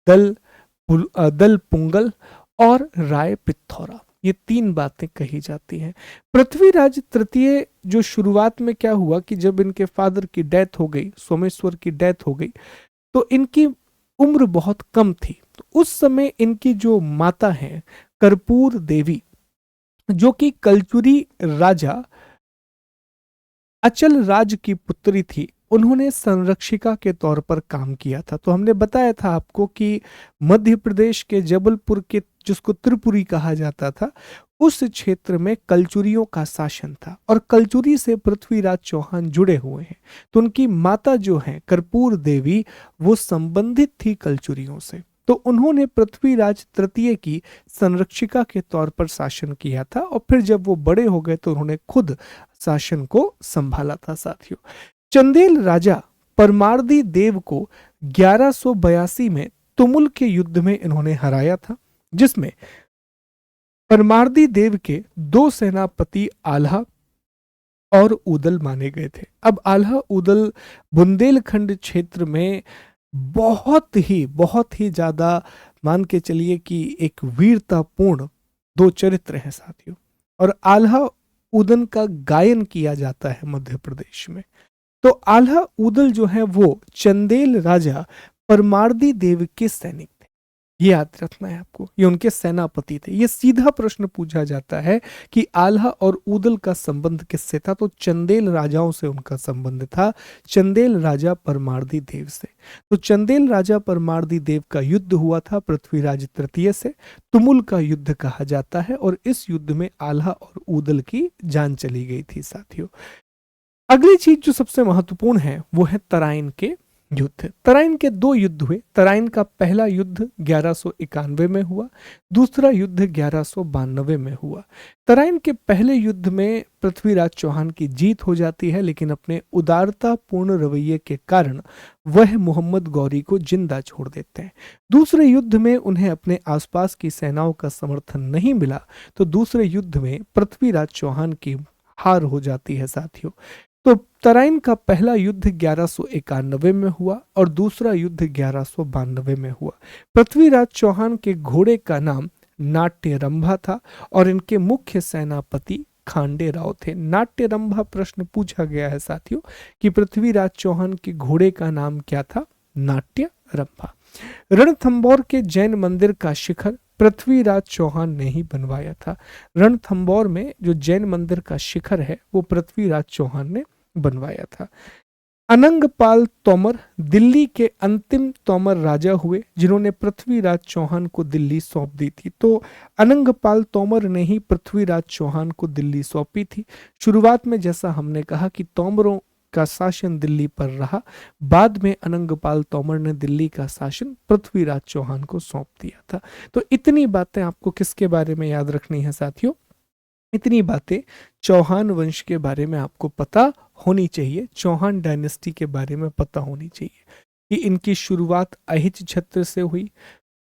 दल पुंगल और राय पिथौरा, ये 3 बातें कही जाती हैं। पृथ्वीराज तृतीय जो शुरुआत में क्या हुआ कि जब इनके फादर की डेथ हो गई, सोमेश्वर की डेथ हो गई, तो इनकी उम्र बहुत कम थी। तो उस समय इनकी जो माता हैं कर्पूर देवी, जो कि कलचुरी राजा अचल राज की पुत्री थी, उन्होंने संरक्षिका के तौर पर काम किया था। तो हमने बताया था आपको कि मध्य प्रदेश के जबलपुर के, जिसको त्रिपुरी कहा जाता था, उस क्षेत्र में कलचुरियों का शासन था, और कलचुरी से पृथ्वीराज चौहान जुड़े हुए हैं। तो उनकी माता जो है कर्पूर देवी, वो संबंधित थी कलचुरियों से। तो उन्होंने पृथ्वीराज तृतीय की संरक्षिका के तौर पर शासन किया था, और फिर जब वो बड़े हो गए तो उन्होंने खुद शासन को संभाला था साथियों। चंदेल राजा परमार्दी देव को 1182 में तुमुल के युद्ध में इन्होंने हराया था, जिसमें परमार्दी देव के 2 सेनापति आल्हा और उदल माने गए थे। अब आल्हा उदल बुंदेलखंड क्षेत्र में बहुत ही ज्यादा मान के चलिए कि एक वीरतापूर्ण 2 चरित्र हैं साथियों, और आल्हा उदल का गायन किया जाता है मध्य प्रदेश में। तो आल्हा उदल जो है वो चंदेल राजा परमार्दी देव के सैनिक थे। ये याद रखना है आपको, ये उनके सेनापति थे। ये सीधा प्रश्न पूछा जाता है कि आल्हा और ऊदल का संबंध किससे था, तो चंदेल राजाओं से उनका संबंध था, चंदेल राजा परमार्दी देव से। तो चंदेल राजा परमार्दी देव का युद्ध हुआ था पृथ्वीराज तृतीय से, तुमुल का युद्ध कहा जाता है, और इस युद्ध में आल्हा और ऊदल की जान चली गई थी साथियों। अगली चीज जो सबसे महत्वपूर्ण है वो है तराइन के युद्ध। तराइन के दो युद्ध हुए। तराइन का पहला युद्ध 1191 में हुआ, दूसरा युद्ध 1192 में हुआ। तराइन के पहले युद्ध में पृथ्वीराज चौहान की जीत हो जाती है, लेकिन अपने उदारतापूर्ण रवैये के कारण वह मोहम्मद गौरी को जिंदा छोड़ देते हैं। दूसरे युद्ध में उन्हें अपने आसपास की सेनाओं का समर्थन नहीं मिला, तो दूसरे युद्ध में पृथ्वीराज चौहान की हार हो जाती है साथियों। तो तराइन का पहला युद्ध 1191 में हुआ और दूसरा युद्ध 1192 में हुआ। पृथ्वीराज चौहान के घोड़े का नाम नाट्यरंभा था और इनके मुख्य सेनापति खांडे राव थे। नाट्यरंभा प्रश्न पूछा गया है साथियों कि पृथ्वीराज चौहान के घोड़े का नाम क्या था, नाट्यरंभा। रणथंभौर के जैन मंदिर का शिखर पृथ्वीराज चौहान ने ही बनवाया था। रणथंभौर में जो जैन मंदिर का शिखर है वो पृथ्वीराज चौहान ने बनवाया था। अनंगपाल तोमर दिल्ली के अंतिम तोमर राजा हुए जिन्होंने पृथ्वीराज चौहान को दिल्ली सौंप दी थी। तो अनंगपाल तोमर ने ही पृथ्वीराज चौहान को दिल्ली सौंपी थी। शुरुआत में जैसा हमने कहा कि तोमरों का शासन दिल्ली पर रहा, बाद में अनंगपाल तोमर ने दिल्ली का शासन पृथ्वीराज चौहान को सौंप दिया था। तो इतनी बातें आपको किसके बारे में याद रखनी है साथियों, इतनी बातें चौहान वंश के बारे में आपको पता होनी चाहिए, चौहान डायनेस्टी के बारे में पता होनी चाहिए कि इनकी शुरुआत अहिच छत्र से हुई,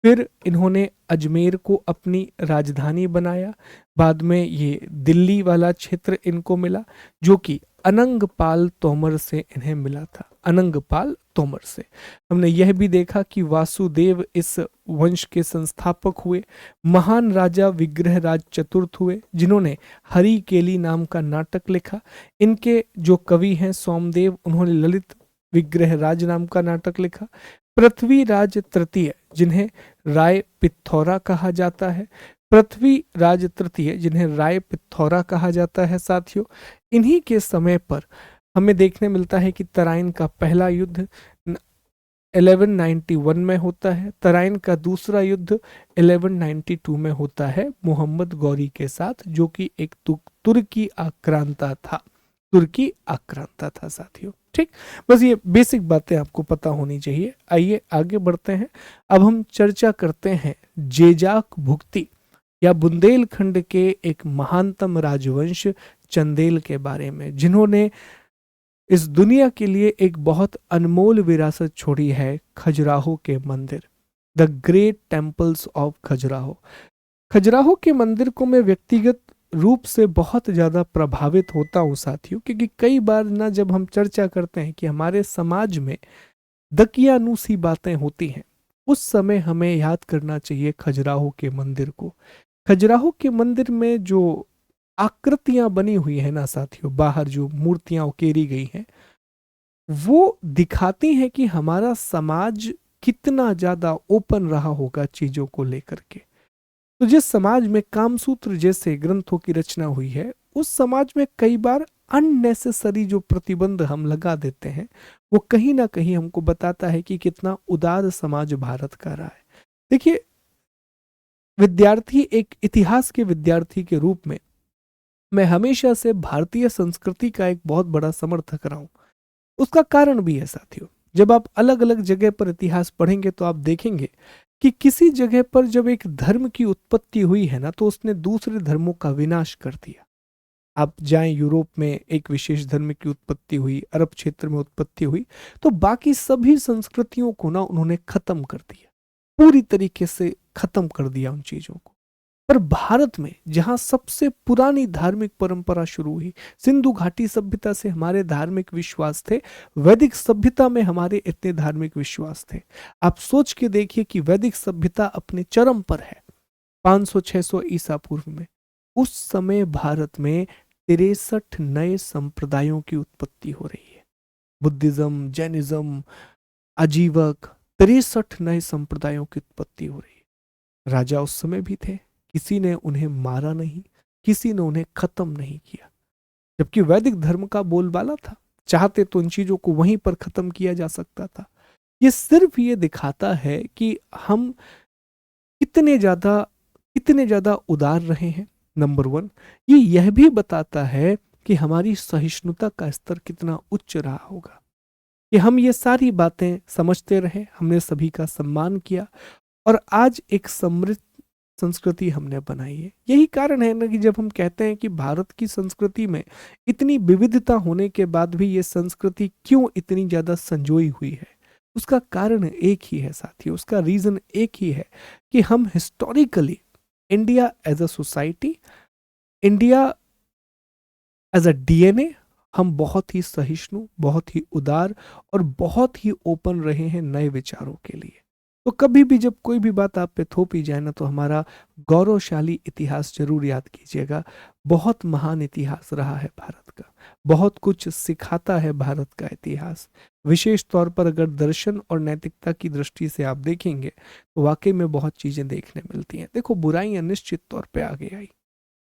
फिर इन्होंने अजमेर को अपनी राजधानी बनाया, बाद में ये दिल्ली वाला क्षेत्र इनको मिला जो कि अनंगपाल तोमर से इन्हें मिला था। अनंगपाल तोमर से हमने यह भी देखा कि वासुदेव इस वंश के संस्थापक हुए। महान राजा विग्रहराज चतुर्थ हुए जिन्होंने हरि केली नाम का नाटक लिखा। इनके जो कवि हैं सोमदेव, उन्होंने ललित विग्रहराज नाम का नाटक लिखा। पृथ्वीराज तृतीय जिन्हें राय पिथौरा कहा जाता है, पृथ्वीराज तृतीय जिन्हें राय पिथौरा कहा जाता है साथियों, इन्हीं के समय पर हमें देखने मिलता है कि तराइन का पहला युद्ध 1191 में होता है। तराइन का दूसरा युद्ध 1192 में होता है मोहम्मद गौरी के साथ, जो कि एक तुर्की आक्रांता था। तुर्की आक्रांता था साथियों। ठीक, बस ये बेसिक बातें आपको पता होनी चाहिए। आइए आगे बढ़ते हैं। अब हम चर्चा करते हैं जेजाक भुक्ति या बुंदेलखंड के एक महानतम राजवंश चंदेल के बारे में, जिन्होंने इस दुनिया के लिए एक बहुत अनमोल विरासत छोड़ी है, खजुराहो के मंदिर, the great temples of Khajuraho. Khajuraho के मंदिर को मैं व्यक्तिगत रूप से बहुत ज़्यादा प्रभावित होता हूँ साथियों, क्योंकि कई बार ना जब हम चर्चा करते हैं कि हमारे समाज में दकियानूसी बातें होती हैं, उस समय हमें याद करना चाहिए खजुराहो के मंदिर को। खजुराहो के मंदिर में जो आकृतियां बनी हुई है ना साथियों, बाहर जो मूर्तियां उकेरी गई हैं, वो दिखाती हैं कि हमारा समाज कितना ज्यादा ओपन रहा होगा चीजों को लेकर के। तो जिस समाज में कामसूत्र जैसे ग्रंथों की रचना हुई है, उस समाज में कई बार अननेसेसरी जो प्रतिबंध हम लगा देते हैं, वो कहीं ना कहीं हमको बताता है कि कितना उदार समाज भारत का रहा है। देखिए, विद्यार्थी, एक इतिहास के विद्यार्थी के रूप में मैं हमेशा से भारतीय संस्कृति का एक बहुत बड़ा समर्थक रहा हूं। उसका कारण भी है साथियों, जब आप अलग अलग जगह पर इतिहास पढ़ेंगे तो आप देखेंगे कि किसी जगह पर जब एक धर्म की उत्पत्ति हुई है ना, तो उसने दूसरे धर्मों का विनाश कर दिया। आप जाएं, यूरोप में एक विशेष धर्म की उत्पत्ति हुई, अरब क्षेत्र में उत्पत्ति हुई, तो बाकी सभी संस्कृतियों को ना उन्होंने खत्म कर दिया, पूरी तरीके से खत्म कर दिया उन चीजों को। पर भारत में जहां सबसे पुरानी धार्मिक परंपरा शुरू हुई, सिंधु घाटी सभ्यता से हमारे धार्मिक विश्वास थे, वैदिक सभ्यता में हमारे इतने धार्मिक विश्वास थे। आप सोच के देखिए कि वैदिक सभ्यता अपने चरम पर है 500-600 ईसा पूर्व में। उस समय भारत में 63 नए संप्रदायों की उत्पत्ति हो रही है। बुद्धिज्म, जैनिज्म, आजीवक, 63 नए संप्रदायों की उत्पत्ति हो रही है। राजा उस समय भी थे, किसी ने उन्हें मारा नहीं, किसी ने उन्हें खत्म नहीं किया, जबकि वैदिक धर्म का बोलबाला था। चाहते तो इन चीजों को वहीं पर खत्म किया जा सकता था। ये सिर्फ ये दिखाता है कि हम कितने ज्यादा उदार रहे हैं, नंबर वन। ये यह भी बताता है कि हमारी सहिष्णुता का स्तर कितना उच्च रहा होगा, कि हम ये सारी बातें समझते रहे, हमने सभी का सम्मान किया और आज एक समृद्ध संस्कृति हमने बनाई है। यही कारण है ना कि जब हम कहते हैं कि भारत की संस्कृति में इतनी विविधता होने के बाद भी ये संस्कृति क्यों इतनी ज्यादा संजोई हुई है, उसका कारण एक ही है साथियों, उसका रीजन एक ही है कि हम historically India as a society, India as a DNA, हम बहुत ही सहिष्णु, बहुत ही उदार और बहुत ही ओपन रहे हैं नए विचारों के लिए। तो कभी भी जब कोई भी बात आप पे थोपी जाए ना, तो हमारा गौरवशाली इतिहास जरूर याद कीजिएगा। बहुत महान इतिहास रहा है भारत का, बहुत कुछ सिखाता है भारत का इतिहास। विशेष तौर पर अगर दर्शन और नैतिकता की दृष्टि से आप देखेंगे तो वाकई में बहुत चीजें देखने मिलती हैं। देखो, बुराइयां निश्चित तौर पे आगे आई,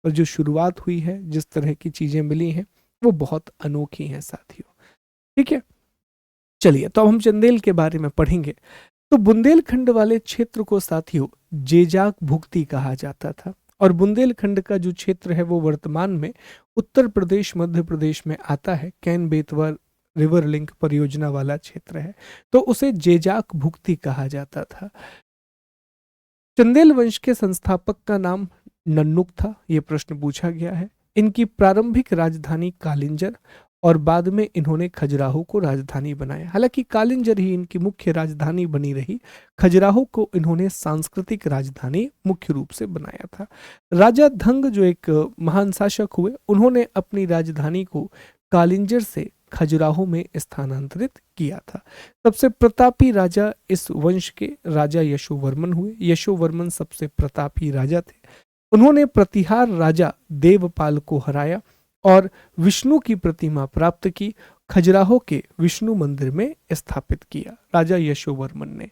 और जो शुरुआत हुई है, जिस तरह की चीजें मिली हैं, वो बहुत अनोखी हैं साथियों। ठीक है, चलिए तो अब हम चंदेल के बारे में पढ़ेंगे। तो बुंदेलखंड वाले क्षेत्र को साथियों जेजाक भुक्ति कहा जाता था, और बुंदेलखंड का जो क्षेत्र है वो वर्तमान में उत्तर प्रदेश मध्य प्रदेश में आता है। कैन बेतवा रिवर लिंक परियोजना वाला क्षेत्र है, तो उसे जेजाक भुक्ति कहा जाता था। चंदेल वंश के संस्थापक का नाम नन्नुक था, ये प्रश्न पूछा गया है। इनकी प्रारंभिक राजधानी कालिंजर, और बाद में इन्होंने खजुराहो को राजधानी बनाया। हालांकि कालिंजर ही इनकी मुख्य राजधानी बनी रही, खजुराहो को इन्होंने सांस्कृतिक राजधानी मुख्य रूप से बनाया था। राजा धंग जो एक महान शासक हुए, उन्होंने अपनी राजधानी को कालिंजर से खजुराहो में स्थानांतरित किया था। सबसे प्रतापी राजा इस वंश के राजा यशोवर्मन हुए। यशोवर्मन सबसे प्रतापी राजा थे। उन्होंने प्रतिहार राजा देवपाल को हराया और विष्णु की प्रतिमा प्राप्त की, खजुराहो के विष्णु मंदिर में स्थापित किया राजा यशोवर्मन ने।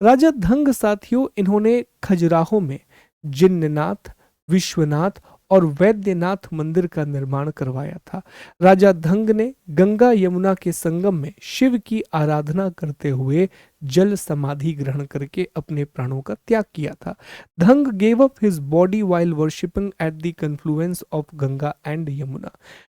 राजा धंग साथियों, इन्होंने खजुराहो में जिन्ननाथ, विश्वनाथ और वैद्यनाथ मंदिर का निर्माण करवाया था। राजा धंग ने गंगा यमुना के संगम में शिव की आराधना करते हुए जल समाधि ग्रहण करके अपने प्राणों का त्याग किया था। Dhang gave up his body while worshipping at the confluence of Ganga and Yamuna.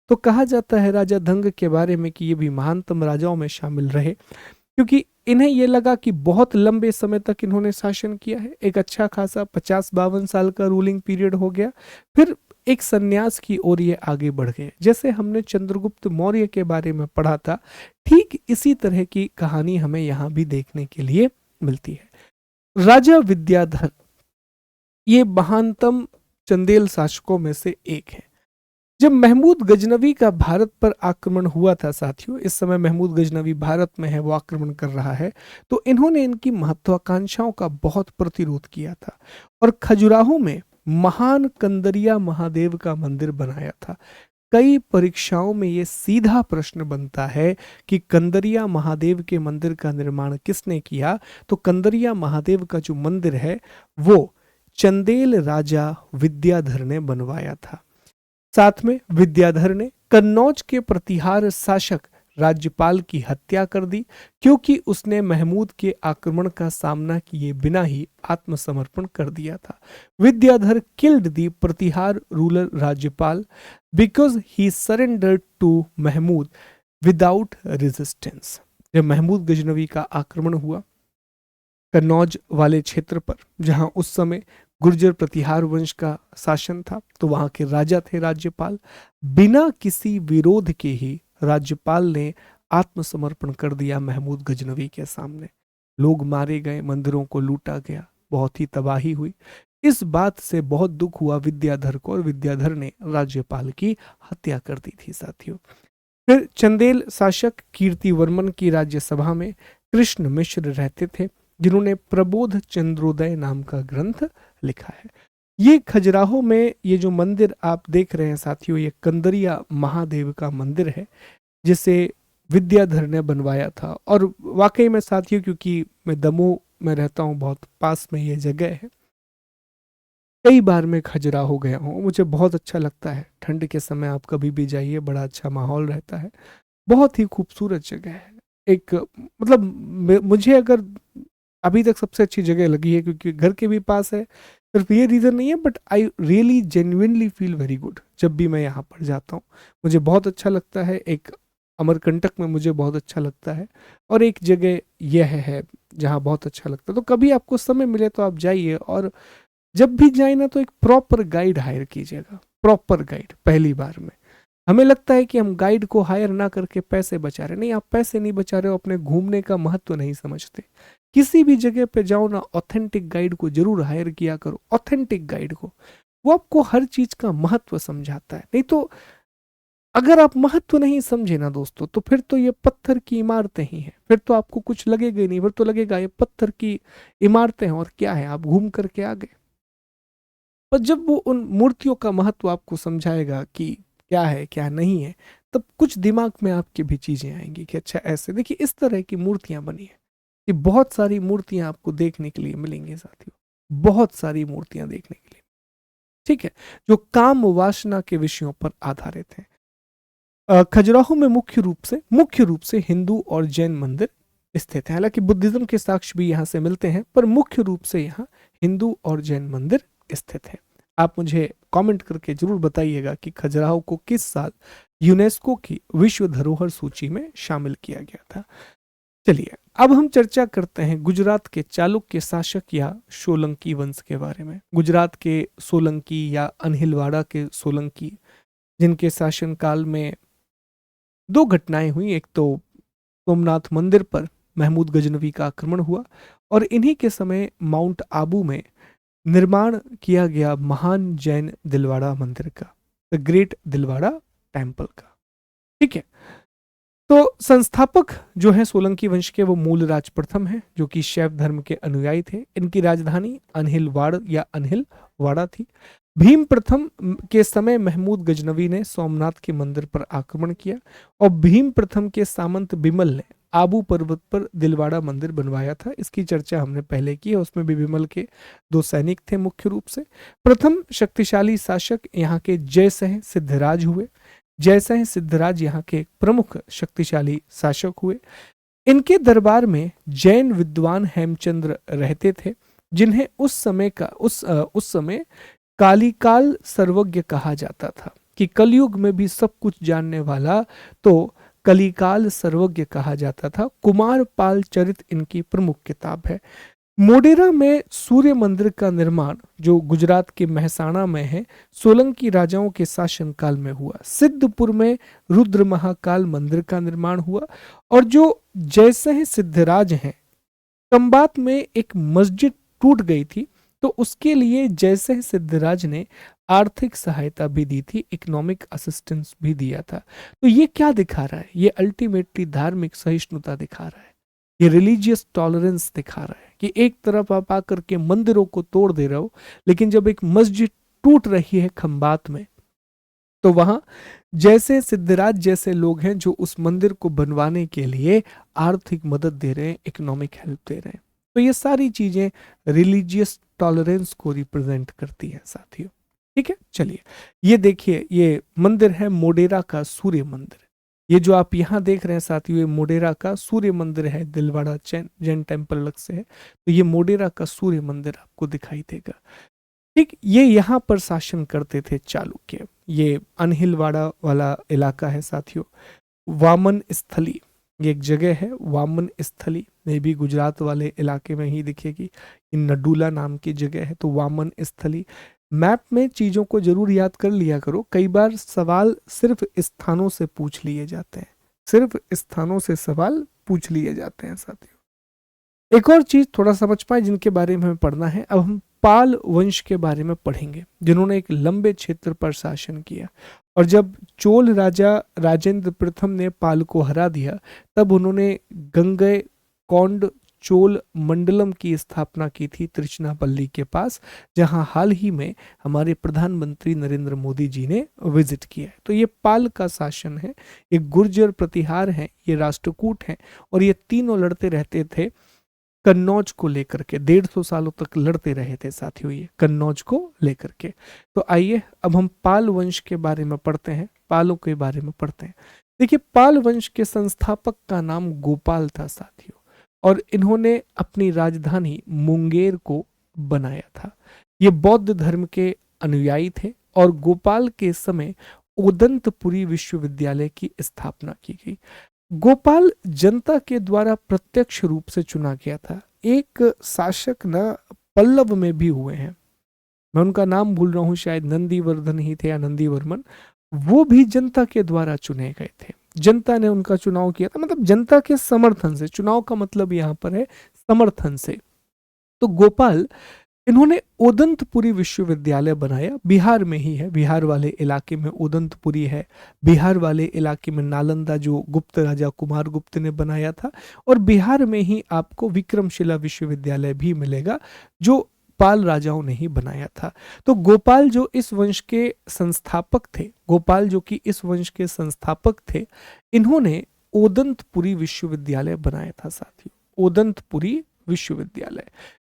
तो कहा जाता है राजा धंग के बारे में कि ये भी महानतम राजाओं में शामिल रहे, क्योंकि इन्हें ये लगा कि बहुत लंबे समय तक इन्होंने शासन किया है, एक अच्छा खासा 50-52 साल का रूलिंग पीरियड हो गया, फिर एक संन्यास की ओर ये आगे बढ़ गए। जैसे हमने चंद्रगुप्त मौर्य के बारे में पढ़ा था, ठीक इसी तरह की कहानी हमें यहाँ भी देखने के लिए मिलती है। राजा विद्याधर ये महानतम चंदेल शासकों में से एक है। जब महमूद गजनवी का भारत पर आक्रमण हुआ था साथियों, इस समय महमूद गजनवी भारत में है, वो आक्रमण कर रहा है, तो इन्होंने इनकी महत्वाकांक्षाओं का बहुत प्रतिरोध किया था और खजुराहो में महान कंदरिया महादेव का मंदिर बनाया था। कई परीक्षाओं में ये सीधा प्रश्न बनता है कि कंदरिया महादेव के मंदिर का निर्माण किसने किया? तो कंदरिया महादेव का जो मंदिर है वो चंदेल राजा विद्याधर ने बनवाया था। साथ में विद्याधर ने कन्नौज के प्रतिहार शासक राज्यपाल की हत्या कर दी, क्योंकि उसने महमूद के आक्रमण का सामना किए बिना ही आत्मसमर्पण कर दिया था। Vidyadhar killed the Pratihara ruler Rajyapal because he surrendered to Mahmud without resistance. जब महमूद गजनवी का आक्रमण हुआ कन्नौज वाले क्षेत्र पर, जहां उस समय गुर्जर प्रतिहार वंश का शासन था, तो वहां के राजा थे राज्यपाल, बिना किसी विरोध के ही राज्यपाल ने आत्मसमर्पण कर दिया महमूद गजनवी के सामने। लोग मारे गए, मंदिरों को लूटा गया, बहुत ही तबाही हुई। इस बात से बहुत दुख हुआ विद्याधर को और विद्याधर ने राज्यपाल की हत्या कर दी थी साथियों। फिर चंदेल शासक कीर्तिवर्मन की राज्यसभा में कृष्ण मिश्र रहते थे, जिन्होंने प्रबोध चंद्रोदय नाम का ग्रंथ लिखा है। ये खजुराहो में ये जो मंदिर आप देख रहे हैं साथियों, ये कंदरिया महादेव का मंदिर है, जिसे विद्याधर ने बनवाया था। और वाकई में साथियों, क्योंकि मैं दमोह में रहता हूँ, बहुत पास में ये जगह है, कई बार मैं खजुराहो गया हूँ, मुझे बहुत अच्छा लगता है। ठंड के समय आप कभी भी जाइए, बड़ा अच्छा माहौल रहता है, बहुत ही खूबसूरत जगह है। एक मतलब मुझे अगर अभी तक सबसे अच्छी जगह लगी है, क्योंकि घर के भी पास है, सिर्फ ये रीज़न नहीं है, but I really genuinely feel very good जब भी मैं यहाँ पर जाता हूँ। मुझे बहुत अच्छा लगता है। एक अमरकंटक में मुझे बहुत अच्छा लगता है, और एक जगह यह है जहाँ बहुत अच्छा लगता है। तो कभी आपको समय मिले तो आप जाइए, और जब भी जाए ना तो एक प्रॉपर गाइड हायर कीजिएगा, प्रॉपर गाइड पहली बार में। हमें लगता है कि हम गाइड को हायर ना करके पैसे बचा रहे, नहीं, आप पैसे नहीं बचा रहे हो, अपने घूमने का महत्व नहीं समझते। किसी भी जगह पे जाओ ना, ऑथेंटिक गाइड को जरूर हायर किया करो, ऑथेंटिक गाइड को। वो आपको हर चीज का महत्व समझाता है। नहीं तो अगर आप महत्व नहीं समझे ना दोस्तों, तो फिर तो ये पत्थर की इमारतें ही हैं, फिर तो आपको कुछ लगेगा ही नहीं, फिर तो लगेगा ये पत्थर की इमारतें हैं, और क्या है, आप घूम करके आ गए। पर जब वो उन मूर्तियों का महत्व आपको समझाएगा कि क्या है क्या नहीं है, तब कुछ दिमाग में आपकी भी चीजें आएंगी कि अच्छा ऐसे देखिए, इस तरह की मूर्तियां बनी है। ये बहुत सारी मूर्तियां आपको देखने के लिए मिलेंगी साथियों, बहुत सारी मूर्तियां देखने के लिए, ठीक है, जो काम वासना के विषयों पर आधारित हैं। खजुराहो में मुख्य रूप से हिंदू और जैन मंदिर स्थित हैं। हालांकि बुद्धिज्म के साक्ष्य भी यहाँ से मिलते हैं, पर मुख्य रूप से यहाँ हिंदू और जैन मंदिर स्थित हैं। आप मुझे कमेंट करके जरूर बताइएगा कि खजुराहो को किस साल यूनेस्को की विश्व धरोहर सूची में शामिल किया गया था। चलिए अब हम चर्चा करते हैं गुजरात के चालुक्य शासक या सोलंकी वंश के बारे में। गुजरात के सोलंकी या अनहिलवाड़ा के सोलंकी, जिनके शासनकाल में दो घटनाएं हुई। एक तो सोमनाथ मंदिर पर महमूद गजनवी का आक्रमण हुआ, और इन्हीं के समय माउंट आबू में निर्माण किया गया महान जैन दिलवाड़ा मंदिर का, द ग्रेट दिलवाड़ा टेम्पल का, ठीक है। तो संस्थापक जो है सोलंकी वंश के, वो मूल राज प्रथम है, जो कि शैव धर्म के अनुयायी थे। इनकी राजधानी अनहिलवाड़ या अनहिलवाड़ा थी। भीम प्रथम के समय महमूद गजनवी ने सोमनाथ के मंदिर पर आक्रमण किया, और भीम प्रथम के सामंत बिमल ने आबू पर्वत पर दिलवाड़ा मंदिर बनवाया था। इसकी चर्चा हमने पहले की है, उसमें भी बिमल के दो सैनिक थे मुख्य रूप से। प्रथम शक्तिशाली शासक यहाँ के जयसिंह सिद्धराज हुए। जयसिंह सिद्धराज यहाँ के प्रमुख शक्तिशाली शासक हुए। इनके दरबार में जैन विद्वान हेमचंद्र रहते थे, जिन्हें उस समय कालिकाल सर्वज्ञ कहा जाता था, कि कलयुग में भी सब कुछ जानने वाला तो कलिकाल सर्वज्ञ कहा जाता था। कुमार पाल चरित इनकी प्रमुख किताब है। मोडेरा में सूर्य मंदिर का निर्माण, जो गुजरात के महसाणा में है, सोलंकी राजाओं के शासनकाल में हुआ। सिद्धपुर में रुद्र महाकाल मंदिर का निर्माण हुआ, और जो जयसिंह सिद्धराज हैं, कंबात में एक मस्जिद टूट गई थी, तो उसके लिए जयसिंह सिद्धराज ने आर्थिक सहायता भी दी थी, इकोनॉमिक असिस्टेंस भी दिया था। तो ये क्या दिखा रहा है? ये अल्टीमेटली धार्मिक सहिष्णुता दिखा रहा है, ये रिलीजियस टॉलरेंस दिखा रहा है, कि एक तरफ आप आकर के मंदिरों को तोड़ दे रहे हो, लेकिन जब एक मस्जिद टूट रही है खंबात में, तो वहां जैसे सिद्धराज जैसे लोग हैं जो उस मंदिर को बनवाने के लिए आर्थिक मदद दे रहे हैं, इकोनॉमिक हेल्प दे रहे हैं। तो ये सारी चीजें रिलीजियस टॉलरेंस को रिप्रेजेंट करती है साथियों, ठीक है। चलिए ये देखिए, ये मंदिर है मोडेरा का सूर्य मंदिर। ये जो आप यहाँ देख रहे हैं साथियों, ये मोडेरा का सूर्य मंदिर है, दिलवाड़ा जैन टेम्पल अलग से है, तो ये मोडेरा का सूर्य मंदिर आपको दिखाई देगा, ठीक। ये यहाँ पर शासन करते थे चालुक्य। ये अनहिलवाड़ा वाला इलाका है साथियों। वामन स्थली, ये एक जगह है वामन स्थली, ये भी गुजरात वाले इलाके में ही दिखेगी। इन नडुला नाम की जगह है, तो वामन स्थली। मैप में चीजों को जरूर याद कर लिया करो, कई बार सवाल सिर्फ स्थानों से पूछ लिए जाते हैं, सिर्फ स्थानों से सवाल पूछ लिए जाते हैं साथियों। एक और चीज थोड़ा समझ पाए जिनके बारे में हमें पढ़ना है, अब हम पाल वंश के बारे में पढ़ेंगे, जिन्होंने एक लंबे क्षेत्र पर शासन किया। और जब चोल राजा राजेंद्र प्रथम ने पाल को हरा दिया, तब उन्होंने गंगई कोंड चोल मंडलम की स्थापना की थी तिरुचिनापल्ली के पास, जहां हाल ही में हमारे प्रधानमंत्री नरेंद्र मोदी जी ने विजिट किया है। तो ये पाल का शासन है, ये गुर्जर प्रतिहार है, ये राष्ट्रकूट है, और ये तीनों लड़ते रहते थे कन्नौज को लेकर के। 150 सालों तक लड़ते रहे थे साथियों ये कन्नौज को लेकर के। तो आइए अब हम पाल वंश के बारे में पढ़ते हैं, पालों के बारे में पढ़ते हैं। देखिए, पाल वंश के संस्थापक का नाम गोपाल था साथियों, और इन्होंने अपनी राजधानी मुंगेर को बनाया था। ये बौद्ध धर्म के अनुयायी थे, और गोपाल के समय उदंतपुरी विश्वविद्यालय की स्थापना की गई। गोपाल जनता के द्वारा प्रत्यक्ष रूप से चुना गया था। एक शासक न पल्लव में भी हुए हैं, मैं उनका नाम भूल रहा हूं, शायद नंदीवर्धन ही थे या नंदीवर्मन, वो भी जनता के द्वारा चुने गए थे। जनता ने उनका चुनाव किया था, मतलब जनता के समर्थन से। चुनाव का मतलब यहां पर है समर्थन से। तो गोपाल, इन्होंने उदंतपुरी विश्वविद्यालय बनाया, बिहार में ही है, बिहार वाले इलाके में उदंतपुरी है। बिहार वाले इलाके में नालंदा जो गुप्त राजा कुमार गुप्त ने बनाया था, और बिहार में ही आपको विक्रमशिला विश्वविद्यालय भी मिलेगा जो पाल राजाओं ने ही बनाया था। तो गोपाल जो इस वंश के संस्थापक थे, गोपाल जो कि इस वंश के संस्थापक थे, इन्होंने उदंतपुरी विश्वविद्यालय बनाया था साथियों, उदंतपुरी विश्वविद्यालय।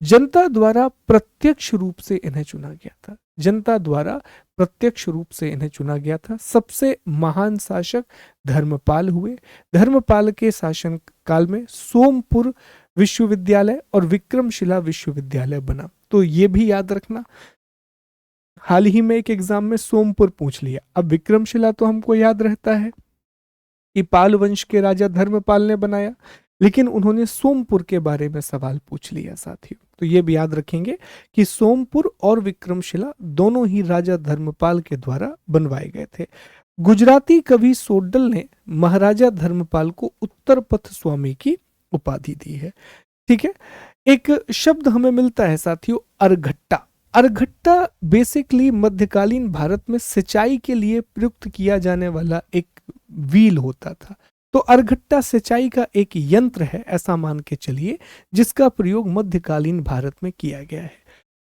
जनता द्वारा प्रत्यक्ष रूप से इन्हें चुना गया था, जनता द्वारा प्रत्यक्ष रूप से इन्हें चुना गया था। सबसे महान शासक धर्मपाल हुए। धर्मपाल के शासन काल में सोमपुर विश्वविद्यालय और विक्रमशिला विश्वविद्यालय बना। तो ये भी याद रखना, हाल ही में एक एग्जाम में सोमपुर पूछ लिया। अब विक्रमशिला तो हमको याद रहता है कि पाल वंश के राजा धर्मपाल ने बनाया, लेकिन उन्होंने सोमपुर के बारे में सवाल पूछ लिया साथियों। तो ये भी याद रखेंगे कि सोमपुर और विक्रमशिला दोनों ही राजा धर्मपाल के द्वारा बनवाए गए थे। गुजराती कवि सोड्डल ने महाराजा धर्मपाल को उत्तर पथ स्वामी की उपाधि दी है। ठीक है, एक शब्द हमें मिलता है साथियों, अरघट्टा। अरघट्टा बेसिकली मध्यकालीन भारत में सिंचाई के लिए प्रयुक्त किया जाने वाला एक व्हील होता था। तो अरघट्टा सिंचाई का एक यंत्र है, ऐसा मान के चलिए, जिसका प्रयोग मध्यकालीन भारत में किया गया है।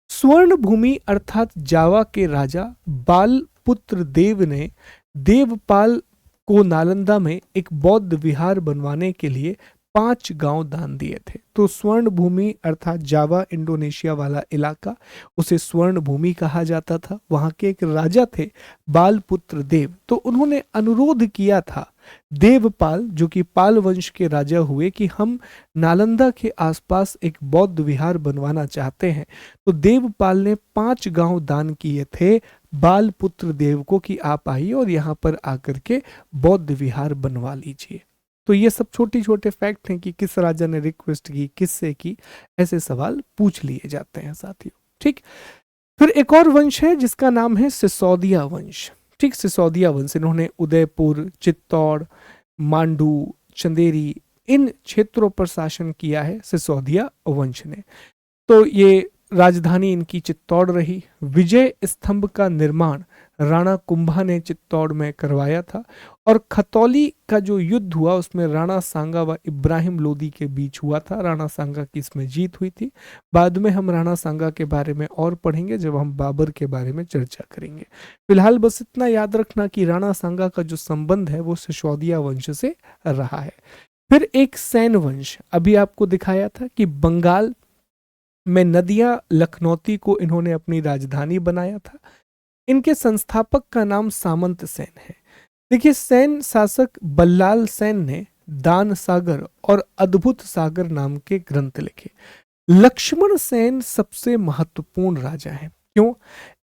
स्वर्ण भूमि अर्थात जावा के राजा बालपुत्र देव ने देवपाल को नालंदा में एक बौद्ध विहार बनवाने के लिए 5 गांव दान दिए थे। तो स्वर्ण भूमि अर्थात जावा इंडोनेशिया वाला इलाका, उसे स्वर्ण भूमि कहा जाता था। वहां के एक राजा थे बालपुत्र देव, तो उन्होंने अनुरोध किया था देवपाल, जो कि पाल वंश के राजा हुए, कि हम नालंदा के आसपास एक बौद्ध विहार बनवाना चाहते हैं। तो देवपाल ने 5 गांव दान किए थे बालपुत्र देव को कि आप आइए और यहाँ पर आकर के बौद्ध विहार बनवा लीजिए। तो ये सब छोटे छोटे फैक्ट हैं कि किस राजा ने रिक्वेस्ट की, किससे की, ऐसे सवाल पूछ लिए जाते हैं साथियों। ठीक, फिर एक और वंश है जिसका नाम है सिसोदिया वंश। ठीक, सिसोदिया वंश, इन्होंने उदयपुर, चित्तौड़, मांडू, चंदेरी, इन क्षेत्रों पर शासन किया है सिसोदिया वंश ने। तो ये राजधानी इनकी चित्तौड़ रही। विजय स्तंभ का निर्माण राणा कुंभा ने चित्तौड़ में करवाया था, और खतौली का जो युद्ध हुआ उसमें राणा सांगा व इब्राहिम लोदी के बीच हुआ था। राणा सांगा की इसमें जीत हुई थी। बाद में हम राणा सांगा के बारे में और पढ़ेंगे जब हम बाबर के बारे में चर्चा करेंगे। फिलहाल बस इतना याद रखना कि राणा सांगा का जो संबंध है वो सिसोदिया वंश से रहा है। फिर एक सैन वंश, अभी आपको दिखाया था कि बंगाल में नदियां लखनौती को इन्होंने अपनी राजधानी बनाया था। इनके संस्थापक का नाम सामंत सेन है। देखिए, सैन शासक बल्लाल सेन ने दान सागर और अद्भुत सागर नाम के ग्रंथ लिखे। लक्ष्मण सेन सबसे महत्वपूर्ण राजा हैं। क्यों?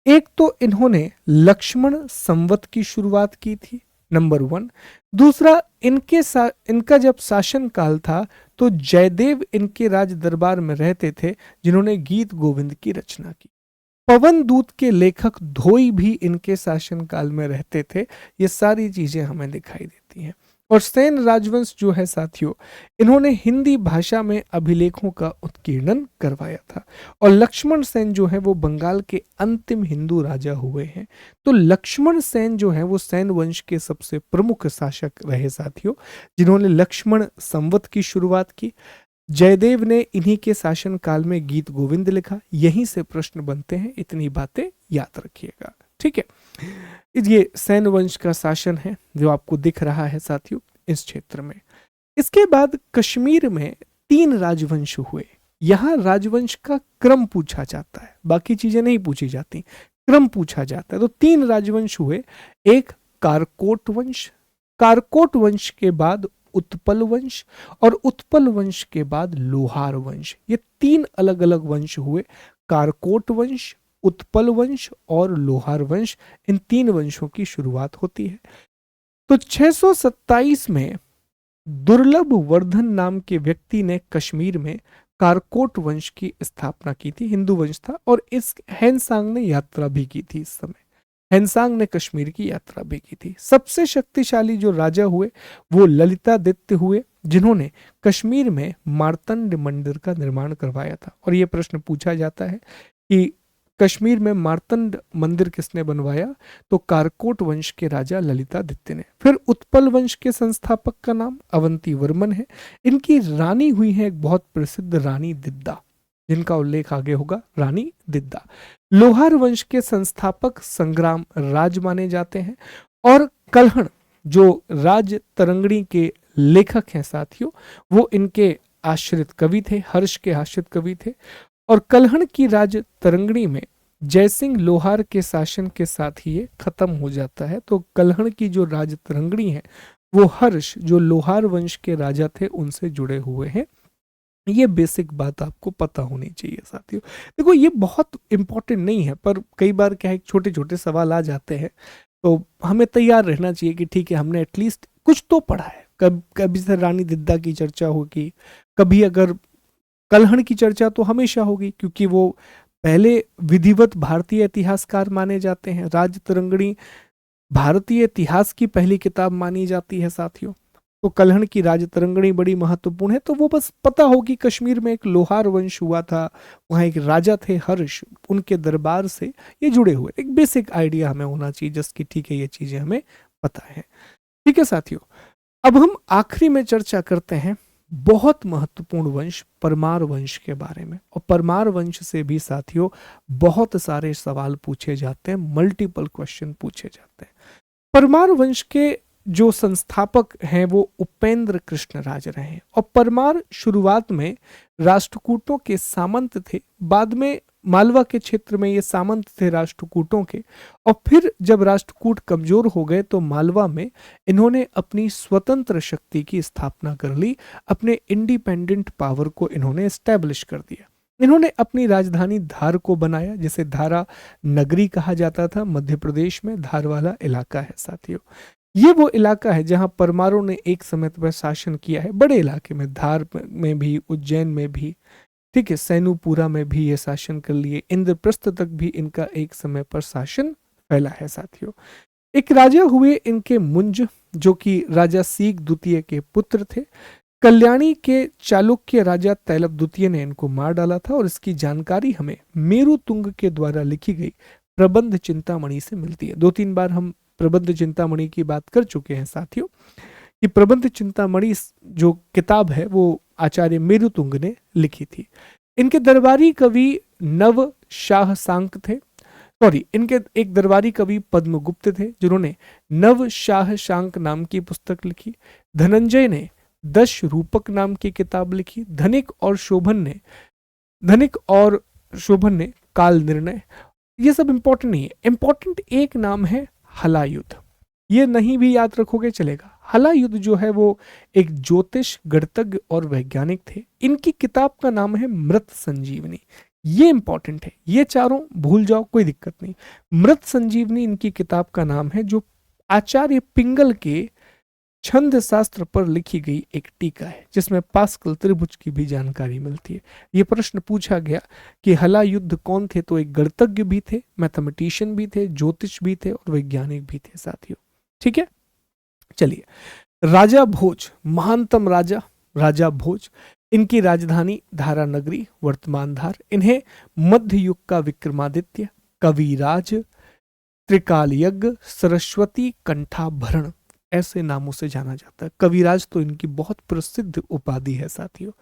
एक तो इन्होंने लक्ष्मण संवत की शुरुआत की थी, नंबर 1। दूसरा, इनका जब शासन काल था तो जयदेव इनके राज दरबार में रहते थे, जिन्होंने गीत गोविंद की रचना की। पवन दूत के लेखक धोई भी इनके शासन काल में रहते थे। ये सारी चीजें हमें दिखाई देती हैं। और सेन राजवंश जो है साथियों, इन्होंने हिंदी भाषा में अभिलेखों का उत्कीर्णन करवाया था। और लक्ष्मण सेन जो है वो बंगाल के अंतिम हिंदू राजा हुए हैं। तो लक्ष्मण सेन जो है वो सैन वंश के सबसे प्रमुख शासक रहे साथियों, जिन्होंने लक्ष्मण संवत की शुरुआत की। जयदेव ने इन्हीं के शासन काल में गीत गोविंद लिखा। यहीं से प्रश्न बनते हैं, इतनी बातें याद रखिएगा। ठीक है, ये सैन वंश का शासन है जो आपको दिख रहा है साथियों इस क्षेत्र में। इसके बाद कश्मीर में 3 राजवंश हुए। यहां राजवंश का क्रम पूछा जाता है, बाकी चीजें नहीं पूछी जाती, क्रम पूछा जाता है। तो 3 राजवंश हुए। एक कारकोट वंश, कारकोट वंश के बाद उत्पल वंश, और उत्पल वंश के बाद लोहार वंश। ये 3 अलग अलग वंश हुए, कारकोट वंश, उत्पल वंश और लोहार वंश। इन 3 वंशों की शुरुआत होती है। तो 627 में दुर्लभ वर्धन नाम के व्यक्ति ने कश्मीर में कारकोट वंश की स्थापना की थी। हिंदू वंश था, और इस हैनसांग ने यात्रा भी की थी। इस समय हैनसांग ने कश्मीर की यात्रा भी की थी। सबसे शक्तिशाली जो राजा हुए वो ललितादित्य हुए, जिन्होंने कश्मीर में मार्तंड मंदिर का निर्माण करवाया था। और ये प्रश्न पूछा जाता है कि कश्मीर में मार्तंड मंदिर किसने बनवाया, तो कारकोट वंश के राजा ललितादित्य ने। फिर उत्पल वंश के संस्थापक का नाम अवंती वर्मन है। इनकी रानी हुई है एक बहुत प्रसिद्ध रानी दिद्दा, जिनका उल्लेख आगे होगा, रानी दिद्दा। लोहार वंश के संस्थापक संग्राम राज माने जाते हैं। और कल्हण जो राज तरंगणी के लेखक हैं साथियों, वो इनके आश्रित कवि थे, हर्ष के आश्रित कवि थे। और कल्हण की राज तरंगणी में जयसिंह लोहार के शासन के साथ ही ये खत्म हो जाता है। तो कल्हण की जो राज तरंगणी है वो हर्ष जो लोहार वंश के राजा थे उनसे जुड़े हुए हैं। ये बेसिक बात आपको पता होनी चाहिए साथियों। देखो ये बहुत इंपॉर्टेंट नहीं है, पर कई बार क्या है, छोटे छोटे सवाल आ जाते हैं, तो हमें तैयार रहना चाहिए कि ठीक है हमने एटलीस्ट कुछ तो पढ़ा है। कभी से रानी दिद्दा की चर्चा होगी, कभी अगर कल्हण की चर्चा तो हमेशा होगी, क्योंकि वो पहले विधिवत भारतीय इतिहासकार माने जाते हैं। राज तरंगणी भारतीय इतिहास की पहली किताब मानी जाती है साथियों। तो कल्हण की राज तरंगणी बड़ी महत्वपूर्ण है। तो वो बस पता हो कि कश्मीर में एक लोहार वंश हुआ था, वहां एक राजा थे हर्ष, उनके दरबार से ये जुड़े हुए, एक बेसिक आइडिया हमें होना चाहिए जिसकी ठीक है ये चीजें हमें पता है। ठीक है साथियों, अब हम आखिरी में चर्चा करते हैं बहुत महत्वपूर्ण वंश परमार वंश के बारे में। और परमार वंश से भी साथियों बहुत सारे सवाल पूछे जाते हैं, मल्टीपल क्वेश्चन पूछे जाते हैं। परमार वंश के जो संस्थापक हैं वो उपेंद्र कृष्ण राज रहे हैं। और परमार शुरुआत में राष्ट्रकूटों के सामंत थे, बाद में मालवा के क्षेत्र में ये सामंत थे राष्ट्रकूटों के। और फिर जब राष्ट्रकूट कमजोर हो गए तो मालवा में इन्होंने अपनी स्वतंत्र शक्ति की स्थापना कर ली, अपने इंडिपेंडेंट पावर को इन्होंने एस्टैब्लिश कर दिया। इन्होंने अपनी राजधानी धार को बनाया, जिसे धारा नगरी कहा जाता था। मध्य प्रदेश में धार वाला इलाका है साथियों। ये वो इलाका है जहां परमारों ने एक समय पर शासन किया है, बड़े इलाके में, धार में भी, उज्जैन में भी, ठीक है, सैनुपुरा में भी ये शासन कर लिए, इंद्रप्रस्थ तक भी इनका एक समय पर शासन फैला है साथियों। एक राजा हुए इनके मुंज, जो कि राजा सीक द्वितीय के पुत्र थे। कल्याणी के चालुक्य राजा तैलप द्वितीय ने इनको मार डाला था, और इसकी जानकारी हमें मेरु तुंग के द्वारा लिखी गई प्रबंध चिंतामणि से मिलती है। 2-3 बार हम प्रबंध चिंतामणि की बात कर चुके हैं साथियों। कि प्रबंध चिंतामणि जो किताब है वो आचार्य मेरुतुंग ने लिखी थी। इनके दरबारी कवि नव शाह सांक थे, सॉरी, इनके एक दरबारी कवि पद्मगुप्त थे जिन्होंने नव शाह शांक नाम की पुस्तक लिखी। धनंजय ने 10 रूपक नाम की किताब लिखी। धनिक और शोभन ने काल निर्णय। ये सब इंपॉर्टेंट नहीं है, इंपॉर्टेंट एक नाम है हलायुद्ध। ये नहीं भी याद रखोगे चलेगा। हलायुद्ध जो है वो एक ज्योतिष, गणितज्ञ और वैज्ञानिक थे। इनकी किताब का नाम है मृत संजीवनी। ये इंपॉर्टेंट है, ये चारों भूल जाओ कोई दिक्कत नहीं। मृत संजीवनी इनकी किताब का नाम है, जो आचार्य पिंगल के छंद शास्त्र पर लिखी गई एक टीका है, जिसमें पास्कल त्रिभुज की भी जानकारी मिलती है। ये प्रश्न पूछा गया कि हलायुद्ध कौन थे, तो एक गणितज्ञ भी थे, मैथमेटिशियन भी थे, ज्योतिष भी थे और वैज्ञानिक भी थे साथियों। ठीक है, चलिए। राजा भोज, महानतम राजा भोज, इनकी राजधानी धारा नगरी, वर्तमान धार। इन्हें मध्य युग का विक्रमादित्य, कविराज, त्रिकाल यज्ञ, सरस्वती कंठाभरण ऐसे नामों से जाना जाता है। कविराज तो इनकी बहुत प्रसिद्ध उपाधि है साथियों।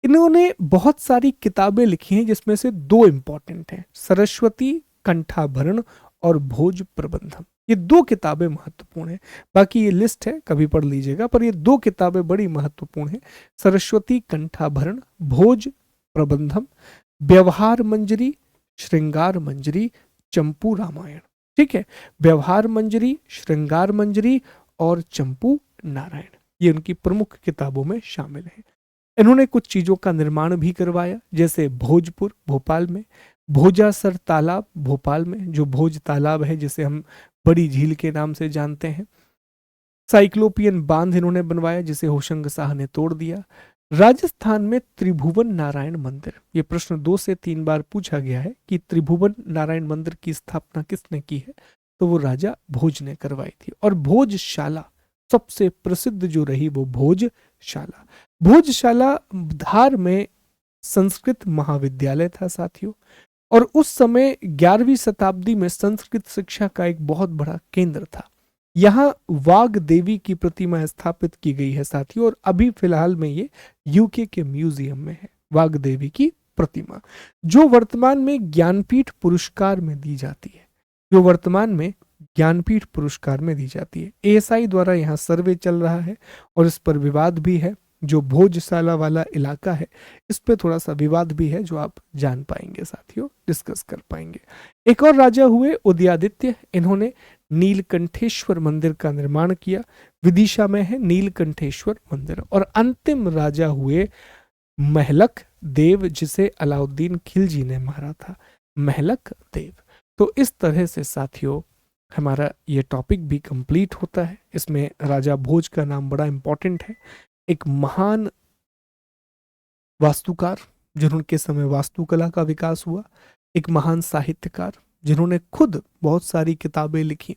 इन्होंने बहुत सारी किताबें लिखी हैं जिसमें से दो इंपॉर्टेंट हैं, सरस्वती कंठाभरण और भोज प्रबंधम। ये दो किताबें महत्वपूर्ण हैं। बाकी ये लिस्ट है, कभी पढ़ लीजिएगा, पर ये दो किताबें बड़ी महत्वपूर्ण हैं। सरस्वती कंठाभरण, भोज प्रबंधम, व्यवहार मंजरी, श्रृंगार मंजरी, चंपू रामायण। ठीक है, व्यवहार मंजरी, श्रृंगार मंजरी और चंपू नारायण, ये उनकी प्रमुख किताबों में शामिल है। इन्होंने कुछ चीजों का निर्माण भी करवाया, जैसे भोजपुर भोपाल में, भोजासर तालाब भोपाल में, जो भोज तालाब है जिसे हम बड़ी झील के नाम से जानते हैं। साइक्लोपियन बांध इन्होंने बनवाया जिसे होशंग शाह ने तोड़ दिया। राजस्थान में त्रिभुवन नारायण मंदिर, ये प्रश्न 2 से 3 बार पूछा गया है कि त्रिभुवन नारायण मंदिर की स्थापना किसने की है, तो वो राजा भोज ने करवाई थी। और भोजशाला सबसे प्रसिद्ध जो रही वो भोजशाला। भोजशाला धार में संस्कृत महाविद्यालय था साथियों, और उस समय 11वीं शताब्दी में संस्कृत शिक्षा का एक बहुत बड़ा केंद्र था। यहाँ वाग देवी की प्रतिमा स्थापित की गई है साथियों, और अभी फिलहाल में ये यूके के म्यूजियम में है, वाग देवी की प्रतिमा, जो वर्तमान में ज्ञानपीठ पुरस्कार में दी जाती है, जो वर्तमान में ज्ञानपीठ पुरस्कार में दी जाती है। एएसआई द्वारा यहाँ सर्वे चल रहा है और इस पर विवाद भी है। जो भोजशाला वाला इलाका है इस पे थोड़ा सा विवाद भी है, जो आप जान पाएंगे साथियों, डिस्कस कर पाएंगे। एक और राजा हुए उदयादित्य, इन्होंने नीलकंठेश्वर मंदिर का निर्माण किया, विदिशा में है नीलकंठेश्वर मंदिर। और अंतिम राजा हुए महलक देव, जिसे अलाउद्दीन खिलजी ने मारा था, महलक देव। तो इस तरह से साथियों हमारा ये टॉपिक भी कंप्लीट होता है। इसमें राजा भोज का नाम बड़ा इंपॉर्टेंट है, एक महान वास्तुकार जिन्होंने समय वास्तुकला का विकास हुआ, एक महान साहित्यकार जिन्होंने खुद बहुत सारी किताबें लिखी,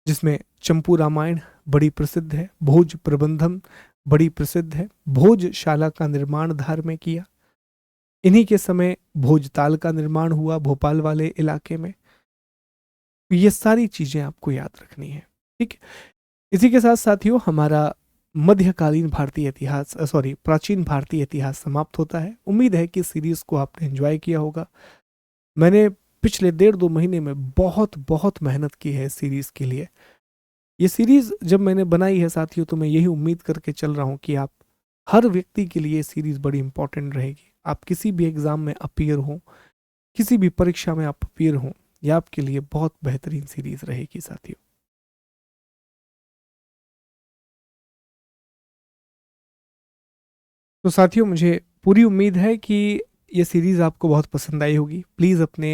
जिसमें चंपू रामायण बड़ी प्रसिद्ध है, भोज प्रबंधम बड़ी प्रसिद्ध है, भोजशाला का निर्माण धार में किया। इन्हीं के समय भोजताल का निर्माण हुआ भोपाल वाले इलाके में। ये सारी चीजें आपको याद रखनी है, ठीक है। इसी के साथ साथियों हमारा मध्यकालीन भारतीय इतिहास प्राचीन भारतीय इतिहास समाप्त होता है। उम्मीद है कि सीरीज को आपने एंजॉय किया होगा। मैंने पिछले 1.5-2 महीने में बहुत बहुत मेहनत की है इस सीरीज के लिए। ये सीरीज जब मैंने बनाई है साथियों, तो मैं यही उम्मीद करके चल रहा हूँ कि आप हर व्यक्ति के लिए सीरीज बड़ी इंपॉर्टेंट रहेगी। आप किसी भी एग्जाम में अपीयर हो, किसी भी परीक्षा में आप अपीयर हो, ये आपके लिए बहुत बेहतरीन सीरीज रहेगी साथियों। तो साथियों मुझे पूरी उम्मीद है कि ये सीरीज़ आपको बहुत पसंद आई होगी। प्लीज़ अपने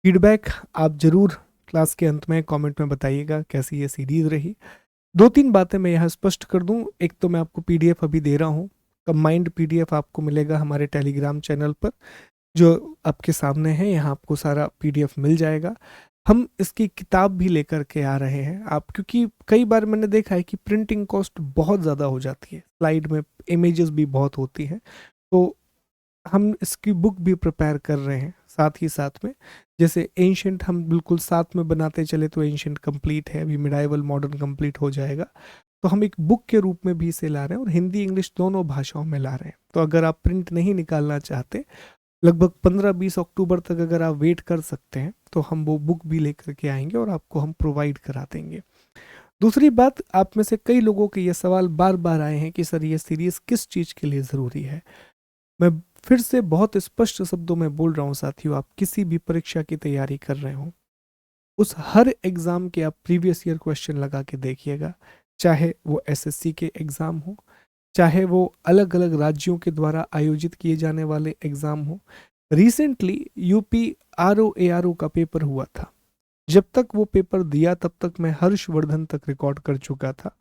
फीडबैक आप ज़रूर क्लास के अंत में कमेंट में बताइएगा कैसी ये सीरीज़ रही। 2-3 बातें मैं यहाँ स्पष्ट कर दूँ। एक तो मैं आपको पीडीएफ अभी दे रहा हूँ, कंबाइंड पीडीएफ आपको मिलेगा हमारे टेलीग्राम चैनल पर, जो आपके सामने है। यहाँ आपको सारा पीडीएफ मिल जाएगा। हम इसकी किताब भी लेकर के आ रहे हैं आप, क्योंकि कई बार मैंने देखा है कि प्रिंटिंग कॉस्ट बहुत ज़्यादा हो जाती है, स्लाइड में इमेजेस भी बहुत होती हैं, तो हम इसकी बुक भी प्रिपेयर कर रहे हैं साथ ही साथ में। जैसे एंशंट हम बिल्कुल साथ में बनाते चले तो एंशंट कंप्लीट है, अभी मिडाइवल मॉडर्न कंप्लीट हो जाएगा, तो हम एक बुक के रूप में भी इसे ला रहे हैं और हिंदी इंग्लिश दोनों भाषाओं में ला रहे हैं। तो अगर आप प्रिंट नहीं निकालना चाहते, लगभग 15-20 अक्टूबर तक अगर आप वेट कर सकते हैं, तो हम वो बुक भी लेकर के आएंगे और आपको हम प्रोवाइड करा देंगे। दूसरी बात, आप में से कई लोगों के ये सवाल बार बार आए हैं कि सर ये सीरीज किस चीज़ के लिए ज़रूरी है। मैं फिर से बहुत स्पष्ट शब्दों में बोल रहा हूँ साथियों, आप किसी भी परीक्षा की तैयारी कर रहे हो, उस हर एग्ज़ाम के आप प्रीवियस ईयर क्वेश्चन लगा के देखिएगा, चाहे वो एसएससी के एग्ज़ाम हो, चाहे वो अलग अलग राज्यों के द्वारा आयोजित किए जाने वाले एग्ज़ाम हो। रिसेंटली यूपी आरओ का पेपर हुआ था, जब तक वो पेपर दिया तब तक मैं हर्षवर्धन तक रिकॉर्ड कर चुका था।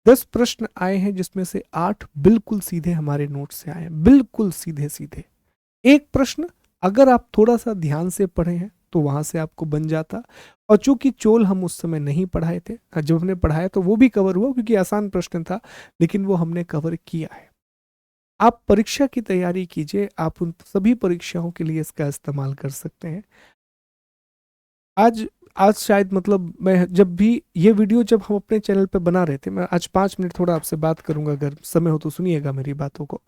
10 प्रश्न आए हैं जिसमें से 8 बिल्कुल सीधे हमारे नोट से आए हैं, बिल्कुल सीधे सीधे। एक प्रश्न अगर आप थोड़ा सा ध्यान से पढ़े हैं तो वहां से आपको बन जाता, और चूंकि चोल हम उस समय नहीं पढ़ाए थे, जब हमने पढ़ाया तो वो भी कवर हुआ क्योंकि आसान प्रश्न था, लेकिन वो हमने कवर किया है। आप परीक्षा की तैयारी कीजिए, आप उन सभी परीक्षाओं के लिए इसका इस्तेमाल कर सकते हैं। आज आज शायद मतलब मैं जब भी ये वीडियो जब हम अपने चैनल पे बना रहे थे, मैं आज 5 मिनट थोड़ा आपसे बात करूंगा, अगर समय हो तो सुनिएगा मेरी बातों को।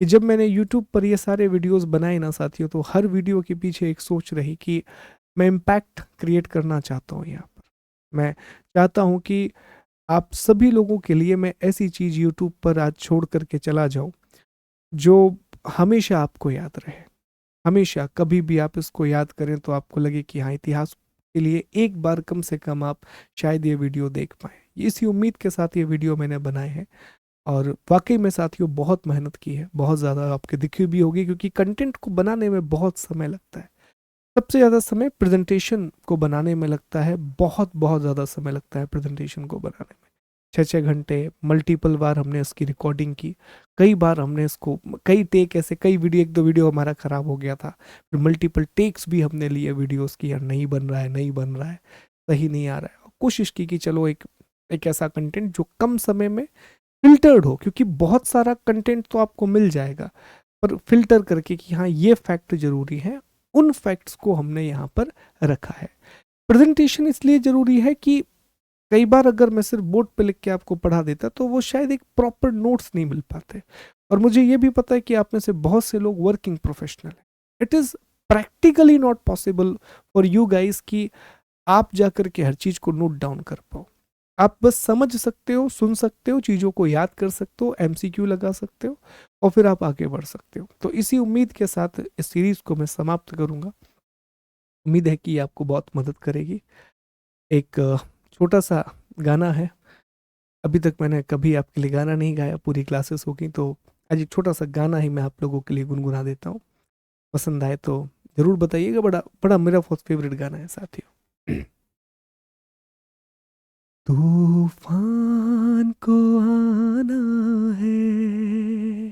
कि जब मैंने यूट्यूब पर ये सारे वीडियोस बनाए ना साथियों, तो हर वीडियो के पीछे एक सोच रही कि मैं इम्पैक्ट क्रिएट करना चाहता हूँ यहाँ पर। मैं चाहता हूँ कि आप सभी लोगों के लिए मैं ऐसी चीज़ यूट्यूब पर आज छोड़ करके चला जाऊँ जो हमेशा आपको याद रहे। हमेशा कभी भी आप इसको याद करें तो आपको लगे कि हाँ, इतिहास के लिए एक बार कम से कम आप शायद ये वीडियो देख पाएँ। इसी उम्मीद के साथ ये वीडियो मैंने बनाए हैं, और वाकई में साथियों बहुत मेहनत की है, बहुत ज़्यादा आपके दिखी भी होगी, क्योंकि कंटेंट को बनाने में बहुत समय लगता है। सबसे ज़्यादा समय प्रेजेंटेशन को बनाने में लगता है, बहुत बहुत ज़्यादा समय लगता है प्रेजेंटेशन को बनाने में। 6-6 घंटे मल्टीपल बार हमने इसकी रिकॉर्डिंग की, कई बार हमने इसको कई टेक ऐसे, कई वीडियो, एक दो वीडियो हमारा ख़राब हो गया था, फिर मल्टीपल टेक्स भी हमने लिए वीडियोस की, यार नहीं बन रहा है, नहीं बन रहा है, सही नहीं आ रहा है। कोशिश की कि चलो एक एक ऐसा कंटेंट जो कम समय में फिल्टर्ड हो, क्योंकि बहुत सारा कंटेंट तो आपको मिल जाएगा, पर फिल्टर करके कि हाँ ये फैक्ट जरूरी है, उन फैक्ट्स को हमने यहाँ पर रखा है। प्रेजेंटेशन इसलिए जरूरी है कि कई बार अगर मैं सिर्फ बोर्ड पे लिख के आपको पढ़ा देता तो वो शायद एक प्रॉपर नोट्स नहीं मिल पाते, और मुझे ये भी पता है कि आप में से बहुत से लोग वर्किंग प्रोफेशनल हैं। It is practically not possible for you guys कि आप जाकर के हर चीज़ को नोट डाउन कर पाओ। आप बस समझ सकते हो, सुन सकते हो, चीज़ों को याद कर सकते हो, एमसीक्यू लगा सकते हो, और फिर आप आगे बढ़ सकते हो। तो इसी उम्मीद के साथ इस सीरीज़ को मैं समाप्त करूँगा। उम्मीद है कि ये आपको बहुत मदद करेगी। एक छोटा सा गाना है, अभी तक मैंने कभी आपके लिए गाना नहीं गाया, पूरी क्लासेस हो गई, तो आज एक छोटा सा गाना ही मैं आप लोगों के लिए गुनगुना देता हूँ। पसंद आए तो ज़रूर बताइएगा, बड़ा बड़ा मेरा बहुत फेवरेट गाना है साथियों। तूफान को आना है,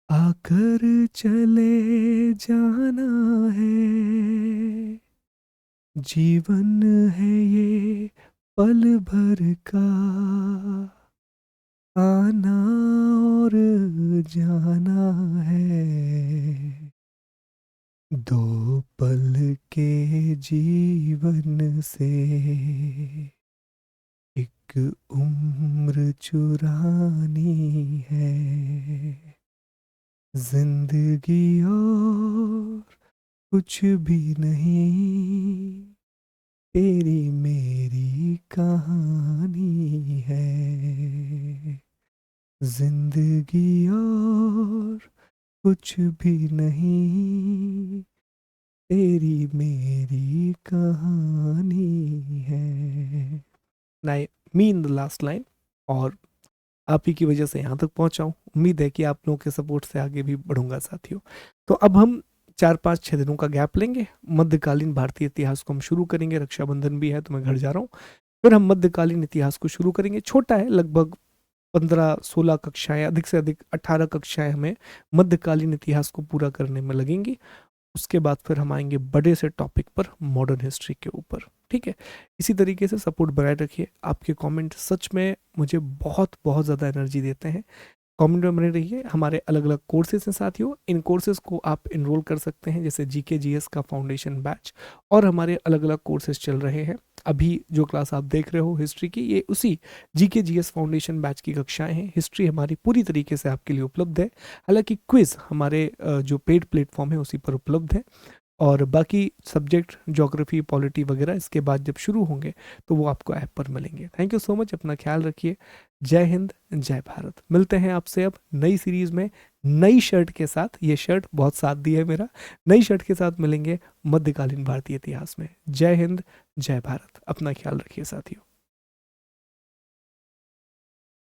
आकर चले जाना है, जीवन है ये पल भर का आना और जाना है, दो पल के जीवन से एक उम्र चुरानी है, जिंदगी और कुछ भी नहीं, तेरी मेरी कहानी है, जिंदगी और कुछ भी नहीं, तेरी मेरी कहानी है। I mean the last line, और आप ही की वजह से यहाँ तक पहुँचा हूँ। उम्मीद है कि आप लोगों के सपोर्ट से आगे भी बढ़ूंगा साथियों। तो अब हम 4-5-6 दिनों का गैप लेंगे, मध्यकालीन भारतीय इतिहास को हम शुरू करेंगे। रक्षाबंधन भी है तो मैं घर जा रहा हूँ, फिर हम मध्यकालीन इतिहास को शुरू करेंगे। छोटा है, लगभग 15-16 कक्षाएं, अधिक से अधिक 18 कक्षाएं हमें मध्यकालीन इतिहास को पूरा करने में लगेंगी। उसके बाद फिर हम आएंगे बड़े से टॉपिक पर, मॉडर्न हिस्ट्री के ऊपर। ठीक है, इसी तरीके से सपोर्ट बनाए रखिए। आपके कमेंट सच में मुझे बहुत बहुत ज़्यादा एनर्जी देते हैं। कमेंट में बने रहिए। हमारे अलग अलग कोर्सेज हैं साथियों, इन कोर्सेज को आप इनरोल कर सकते हैं, जैसे जीके जीएस का फाउंडेशन बैच, और हमारे अलग अलग कोर्सेज चल रहे हैं। अभी जो क्लास आप देख रहे हो हिस्ट्री की, ये उसी जीके जीएस फाउंडेशन बैच की कक्षाएं हैं। हिस्ट्री हमारी पूरी तरीके से आपके लिए उपलब्ध है, हालांकि क्विज हमारे जो पेड प्लेटफॉर्म है उसी पर उपलब्ध है, और बाकी सब्जेक्ट ज्योग्राफी, पॉलिटी वगैरह इसके बाद जब शुरू होंगे तो वो आपको ऐप पर मिलेंगे। थैंक यू सो मच, अपना ख्याल रखिए। जय हिंद, जय भारत। मिलते हैं आपसे अब नई सीरीज में, नई शर्ट के साथ। ये शर्ट बहुत साथ दी है मेरा, नई शर्ट के साथ मिलेंगे मध्यकालीन भारतीय इतिहास में। जय हिंद, जय भारत। अपना ख्याल रखिए साथियों।